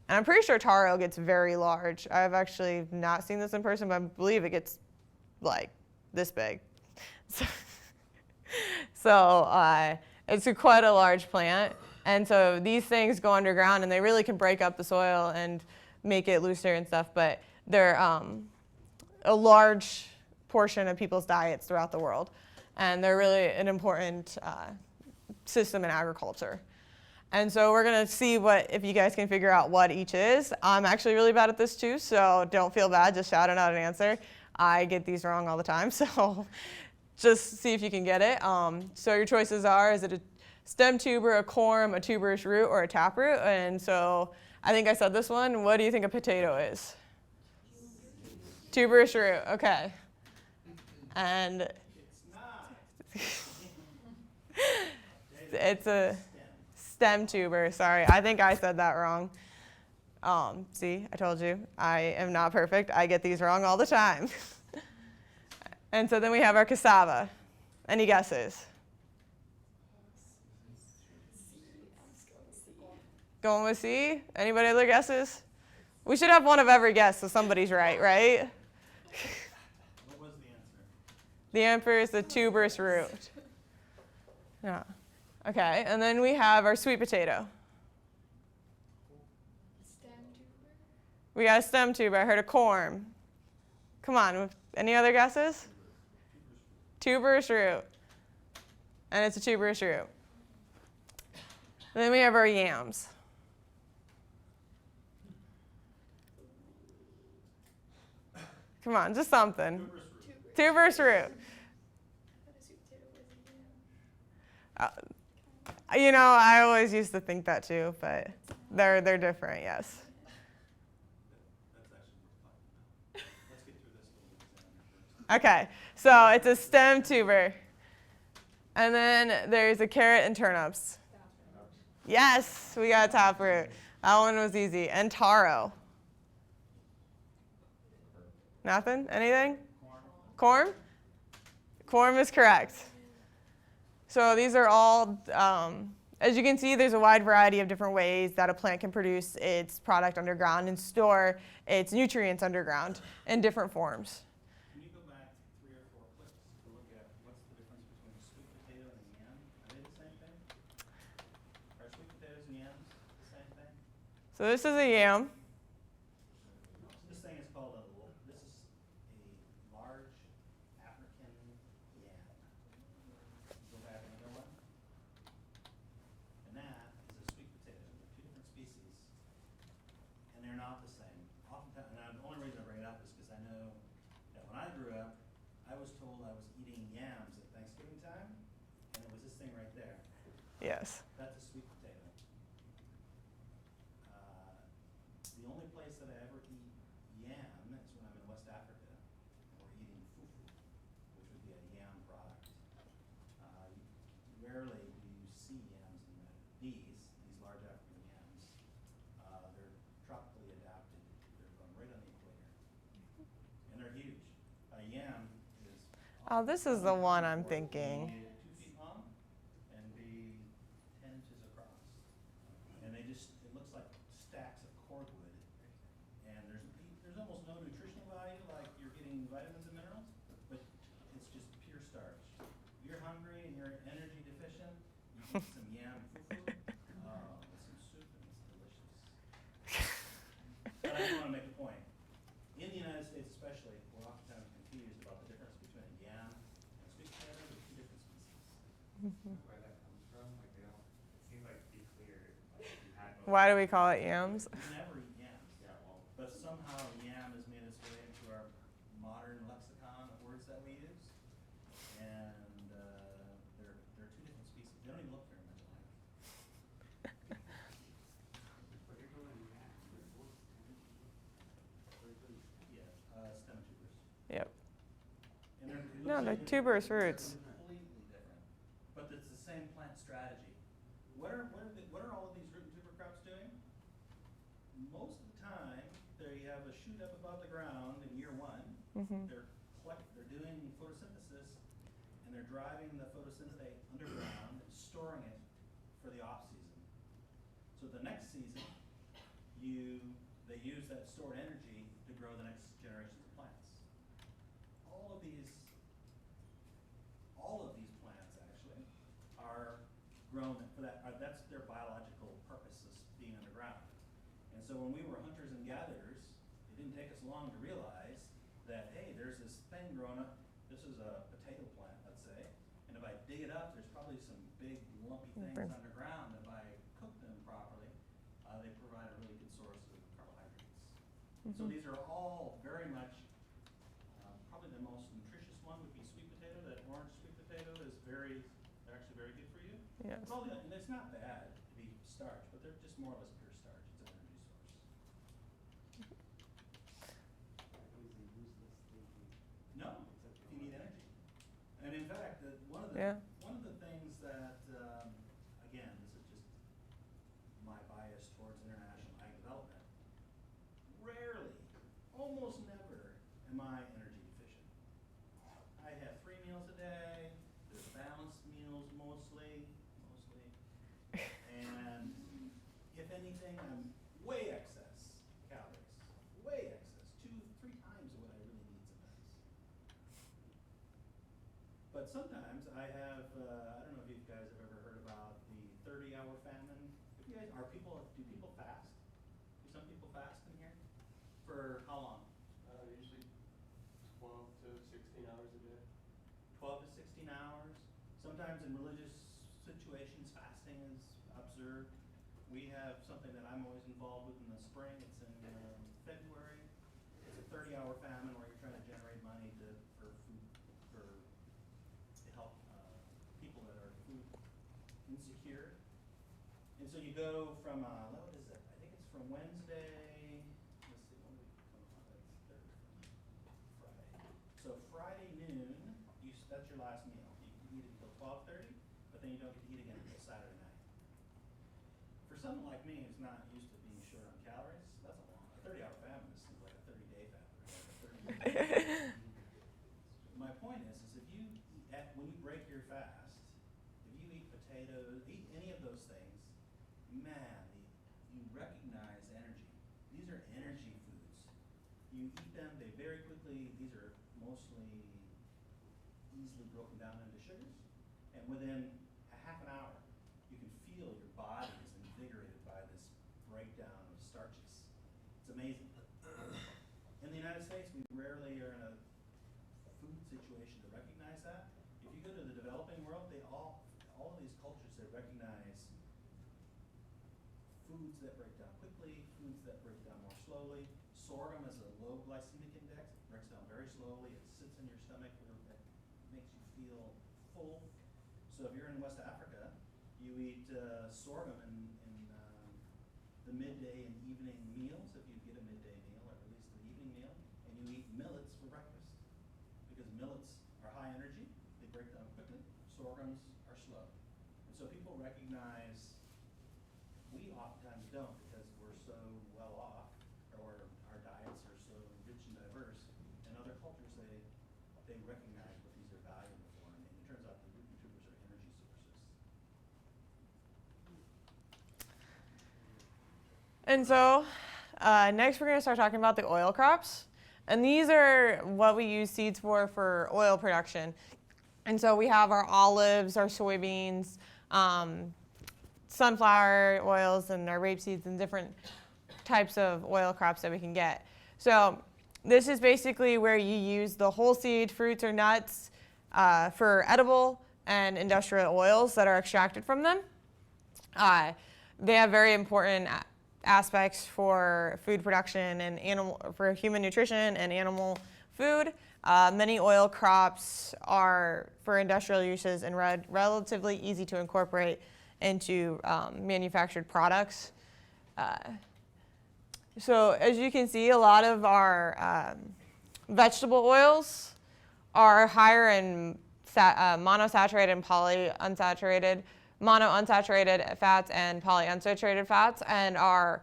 And I'm pretty sure taro gets very large. I've actually not seen this in person, but I believe it gets like this big. So it's quite a large plant. And so these things go underground and they really can break up the soil and make it looser and stuff, but they're a large portion of people's diets throughout the world. And they're really an important system in agriculture. And so we're gonna see if you guys can figure out what each is. I'm actually really bad at this too, so don't feel bad, just shout out an answer. I get these wrong all the time, so just see if you can get it. So your choices are, is it a stem tuber, a corm, a tuberous root, or a taproot? And so I think I said this one. What do you think a potato is? Tuberous root, okay. And It's not. it's a stem tuber, sorry. I think I said that wrong. See, I told you, I am not perfect. I get these wrong all the time. And so then we have our cassava. Any guesses? Going with C? Anybody other guesses? We should have one of every guess so somebody's right, right? What was the answer? The answer is the tuberous root. Yeah. Okay, and then we have our sweet potato. Stem tuber? We got a stem tuber. I heard a corm. Come on, any other guesses? Tuberous root. And it's a tuberous root. And then we have our yams. Come on, just something. Tuberous root. I thought a sweet potato was a yam. You know, I always used to think that too, but they're different, yes. That's actually worth talking about. Let's get through this little examiner first. Okay, so it's a stem tuber. And then there's a carrot and turnips. Yes, we got a taproot. That one was easy. And taro. Nothing? Anything? Corm? Corm is correct. So these are all, as you can see, there's a wide variety of different ways that a plant can produce its product underground and store its nutrients underground in different forms. Can you go back 3 or 4 clips to look at what's the difference between a sweet potato and a yam? Are they the same thing? Are sweet potatoes and yams the same thing? So this is a yam. This thing is called this is thing right there. Yes. That's a sweet potato. The only place that I ever eat yam is when I'm in West Africa and we're eating fufu, which would be a yam product. Rarely do you see yams in these large African yams. They're tropically adapted. They're grown right on the equator. And they're huge. A yam is... Oh, this is the one I'm thinking. 2 feet long and be 10 inches across. And they just, it looks like stacks of cordwood. And there's almost no nutritional value, like you're getting vitamins and minerals, but it's just pure starch. If you're hungry and you're energy deficient, you eat some yam fufu, with some soup, and it's delicious. But I do want to make a point. In the United States especially, we're oftentimes confused about the difference between a yam and a sweet potato. They're two different species. Where that comes from, like they don't, it seems like to be clear, like you had most. Why do we call it yams? We never eat yams. Yeah, well, But somehow yam has made its way into our modern lexicon of words that we use. And they're two different species. They don't even look very much alike. but you're going to have to work. Yeah, stem tubers. Yep. And they're, it No, looks they're like tuberous roots. Completely different. But it's the same plant strategy. What are all of these root and tuber crops doing? Most of the time, they have a shoot up above the ground in year one. They're doing photosynthesis, and they're driving the photosynthate underground and storing it for the off season. So the next season, they use that stored energy to grow the next generations of plants. All of these plants actually are grown for that. That's their biological purpose, is being underground. And so when we were hunters and gatherers, it didn't take us long to realize that, hey, there's this thing growing up. This is a potato plant, let's say. And if I dig it up, there's probably some big lumpy things underground. If I cook them properly, they provide a really good source of carbohydrates. So these are all very much, probably the most nutritious one would be sweet potato. That orange sweet potato is they're actually very good for you. Yes. Well, and it's not bad to be starch, but they're just more or less pure starch. It's an energy source. No, if you need energy. And in fact, one of the things that, again, this is just my bias towards international ag development. Rarely, almost never, am I energy deficient. I have 3 meals a day. They're balanced meals mostly. And if anything, I'm way excess calories. Way excess. 2-3 times what I really need sometimes. But sometimes I have, I don't know if you guys have ever heard about the 30-hour famine. If you guys, do people fast? Do some people fast in here? For how long? Usually 12 to 16 hours a day. 12 to 16 hours. Sometimes in religious situations, fasting is observed. We have something that I'm always involved with in the spring. It's in February. It's a 30-hour famine where you're trying to generate money to help people that are food insecure. And so you go from what is it? I think it's from Wednesday. Let's see, when do we come on? That's Thursday. Friday. So Friday noon, that's your last meal. You can eat it until 12:30, but then you don't get to eat again until Saturday night. For someone like me who's not used to being short on calories, that's a 30-hour famine is like a 30-day famine. Right? My point is if you when you break your fast, if you eat potatoes, eat any of those things, man, you recognize energy. These are energy foods. You eat them, they very quickly, these are mostly easily broken down into sugars, and within a half an hour, you can feel your body is invigorated by this breakdown of starches. It's amazing. In the United States, we rarely are in a food situation to recognize that. If you go to the developing world, all of these cultures, they recognize foods that break down quickly, foods that break down more slowly. Sorghum has a low glycemic index. It breaks down very slowly. It sits in your stomach where it makes you feel full. So if you're in West Africa, you eat sorghum in the midday and evening meals, if you get a midday meal, or at least an evening meal, and you eat millets for breakfast. Because millets are high energy, they break down quickly, sorghums are slow. And so people recognize, we oftentimes don't because we're so well off, or our diets are so rich and diverse. In other cultures, they recognize what these are valuable for, and it turns out the root and tubers are energy sources. And so next we're going to start talking about the oil crops. And these are what we use seeds for oil production. And so we have our olives, our soybeans, sunflower oils, and our rapeseeds, and different types of oil crops that we can get. So this is basically where you use the whole seed, fruits or nuts for edible and industrial oils that are extracted from them. They have very important aspects for food production and for human nutrition and animal food. Many oil crops are for industrial uses and relatively easy to incorporate into manufactured products. So as you can see, a lot of our vegetable oils are higher in monosaturated and monounsaturated fats and polyunsaturated fats, and our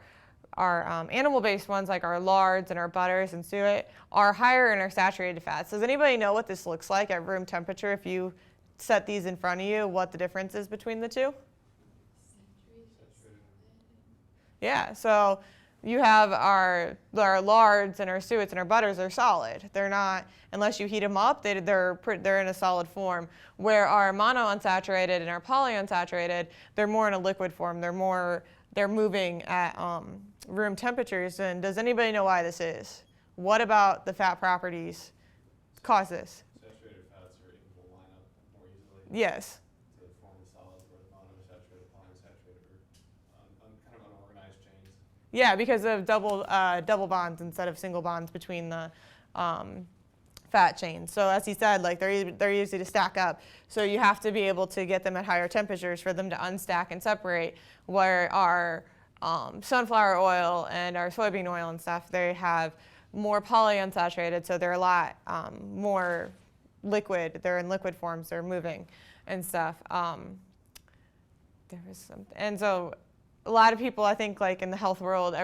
animal-based ones like our lards and our butters and suet are higher in our saturated fats. Does anybody know what this looks like at room temperature if you set these in front of you, what the difference is between the two? Yeah, so you have our lards and our suets and our butters are solid. They're not, unless you heat them up, they're in a solid form. Where our monounsaturated and our polyunsaturated, they're more in a liquid form. They're moving at room temperatures. And does anybody know why this is? What about the fat properties cause this? Saturated fats are able to line up more easily. Yes. To form the solids, where the monounsaturated, polyunsaturated are kind of unorganized chains. Yeah, because of double bonds instead of single bonds between the fat chains. So as he said, like they're easy to stack up. So you have to be able to get them at higher temperatures for them to unstack and separate. Where our sunflower oil and our soybean oil and stuff, they have more polyunsaturated, so they're a lot more liquid. They're in liquid forms. They're moving and stuff. There was something, and so a lot of people, I think, like in the health world,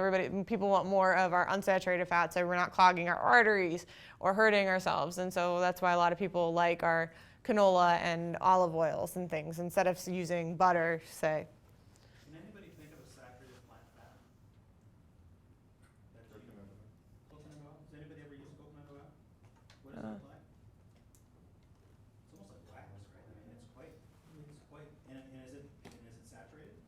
people want more of our unsaturated fats, so we're not clogging our arteries or hurting ourselves. And so that's why a lot of people like our canola and olive oils and things instead of using butter, say. Can anybody think of a saturated plant fat? Coconut oil? Does anybody ever use coconut oil? What does it look like? It's almost like wax, right? I mean, it's quite, and is it saturated? It's very saturated.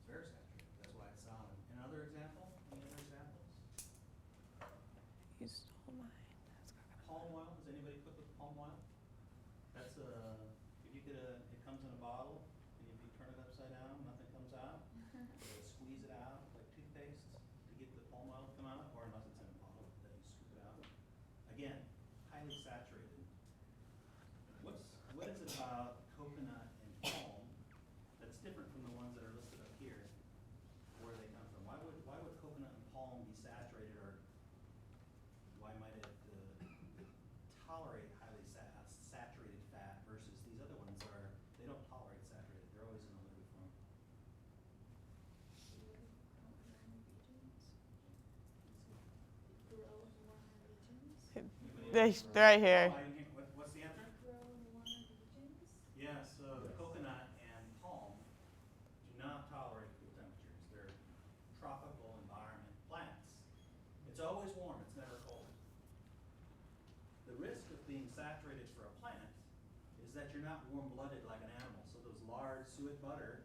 That's why it's solid. Another example? Any other examples? You stole mine. Palm oil. Does anybody cook with palm oil? That's if you get it comes in a bottle, and if you turn it upside down, nothing comes out. You squeeze it out like toothpaste to get the palm oil to come out, or unless it's in a bottle, then you scoop it out. Again, highly saturated. What is it about coconut and palm that's different from the ones that are listed up here? Where they come from? Why would coconut and palm be saturated, or why might it tolerate highly saturated fat versus these other ones they don't tolerate saturated. They're always in a liquid form. They're right here. What's the answer? Yeah, so coconut and palm do not tolerate cool temperatures. They're tropical environment plants. It's always warm, it's never cold. The risk of being saturated for a plant is that you're not warm-blooded like an animal. So those lard, suet, butter,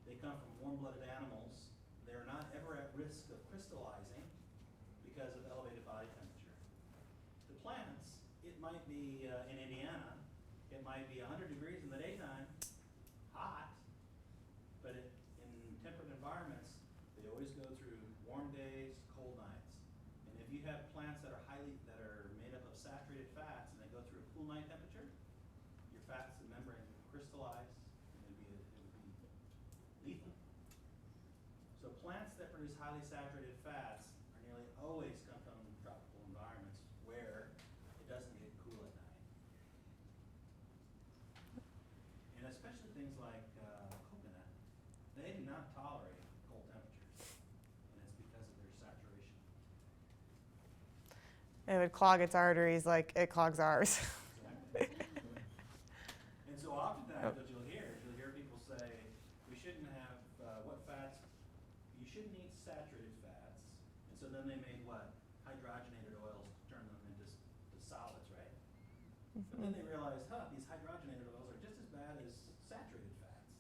they come from warm-blooded animals. They're not ever at risk of crystallizing because of elevated body temperature. The plants, it might be in Indiana, it might be 100 degrees in the daytime, hot, but in temperate environments, they always go through warm days, cold nights. And if you have plants that are made up of saturated fats and they go through a cool night temperature, your your fats and membrane would crystallize, and it would be lethal. So plants that produce highly saturated fats are nearly always come from tropical environments where it doesn't get cool at night. And especially things like coconut, they do not tolerate cold temperatures, and it's because of their saturation. It would clog its arteries like it clogs ours. And so oftentimes what you'll hear people say, we shouldn't have, you shouldn't eat saturated fats. And so then they made what? Hydrogenated oils to turn them into solids, right? But then they realized, these hydrogenated oils are just as bad as saturated fats.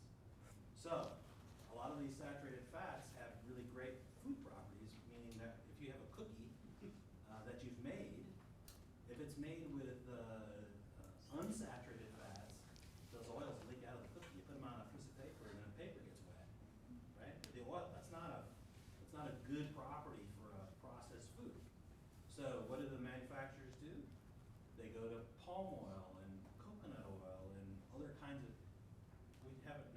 So a lot of these saturated fats have really great food properties, meaning that if you have a cookie that you've made, if it's made with unsaturated fats, those oils leak out of the cookie. You put them on a piece of paper, and then the paper gets wet, right? But the oil, that's not a good property for a processed food. So what do the manufacturers do? They go to palm oil and coconut oil and other kinds of.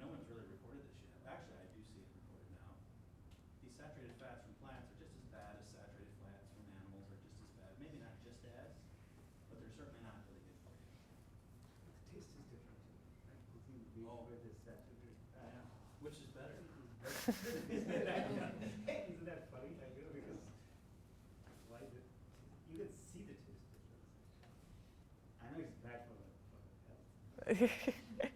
No one's really reported this yet. Actually, I do see it reported now. These saturated fats from plants are just as bad as saturated fats from animals, or just as bad. Maybe not just as, but they're certainly not really good for you. The taste is different too. Like cooking wheat Oh. with this saturated fat. Which is better? Isn't that funny? I know because why you can see the taste difference. I know it's bad for health.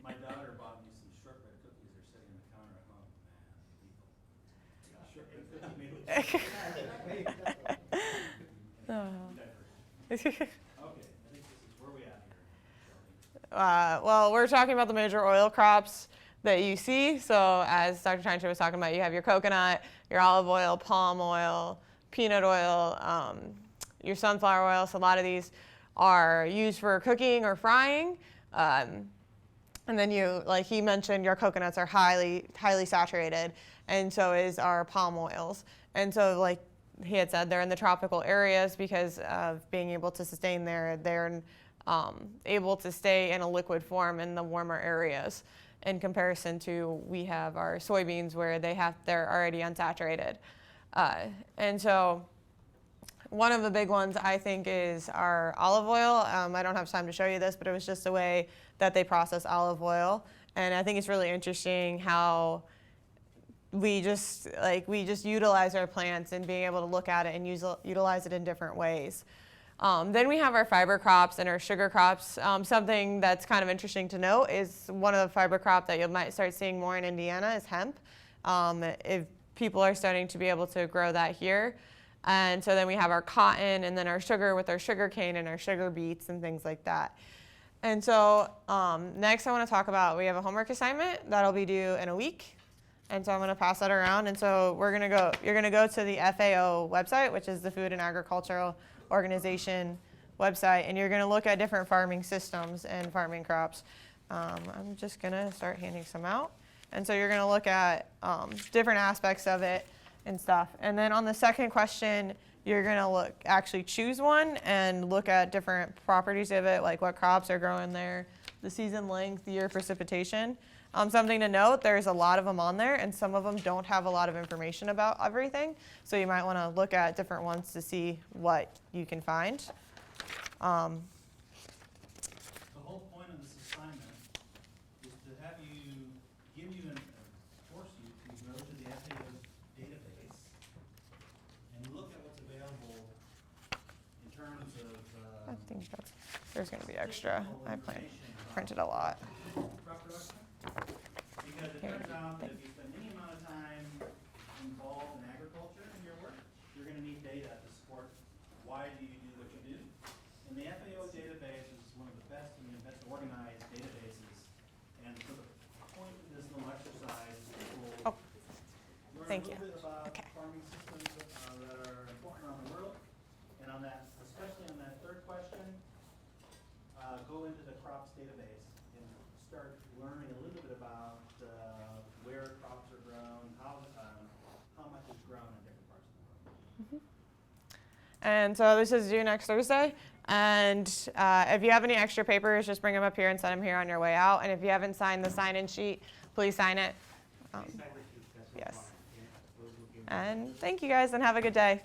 My daughter bought me some shortbread cookies. They're sitting on the counter at home. Man, lethal. Shortbread cookie made with diverse. Okay, I think this is where we at here, Shelby. Well, we're talking about the major oil crops that you see. So as Dr. Tyncher was talking about, you have your coconut, your olive oil, palm oil, peanut oil, your sunflower oil. So a lot of these are used for cooking or frying. And then like he mentioned, your coconuts are highly saturated, and so is our palm oils. And so like he had said, they're in the tropical areas because of being able to sustain there. They're able to stay in a liquid form in the warmer areas in comparison to we have our soybeans where they're already unsaturated. And so one of the big ones I think is our olive oil. I don't have time to show you this, but it was just a way that they process olive oil. And I think it's really interesting how we just utilize our plants and being able to look at it and utilize it in different ways. Then we have our fiber crops and our sugar crops. Something that's kind of interesting to note is one of the fiber crop that you might start seeing more in Indiana is hemp. If people are starting to be able to grow that here. And so then we have our cotton and then our sugar with our sugar cane and our sugar beets and things like that. And so next I want to talk about, we have a homework assignment that'll be due in a week. And so I'm going to pass that around. And so you're going to go to the FAO website, which is the Food and Agricultural Organization website, and you're going to look at different farming systems and farming crops. I'm just going to start handing some out. And so you're going to look at different aspects of it and stuff. And then on the second question, you're going to actually choose one and look at different properties of it, like what crops are growing there, the season length, the year precipitation. Something to note, there's a lot of them on there, and some of them don't have a lot of information about everything. So you might want to look at different ones to see what you can find. The whole point of this assignment is to force you to go to the FAO database and look at what's available in terms of I think there's going to be extra. I printed a lot. crop production. Because it turns out that if you spend any amount of time involved in agriculture in your work, you're going to need data to support why do you do what you do. And the FAO database is one of the best and best organized databases. And so the point of this little exercise is to learn Thank a you. little bit about Okay. farming systems that are important around the world. And on that, especially on that third question, go into the crops database and start learning a little bit about where crops are grown, how much is grown in different parts of the world. And so this is due next Thursday. And if you have any extra papers, just bring them up here and set them here on your way out. And if you haven't signed the sign-in sheet, please sign it. Cyber sheet, that's yes. required, yeah, those looking- And thank you guys, and have a good day.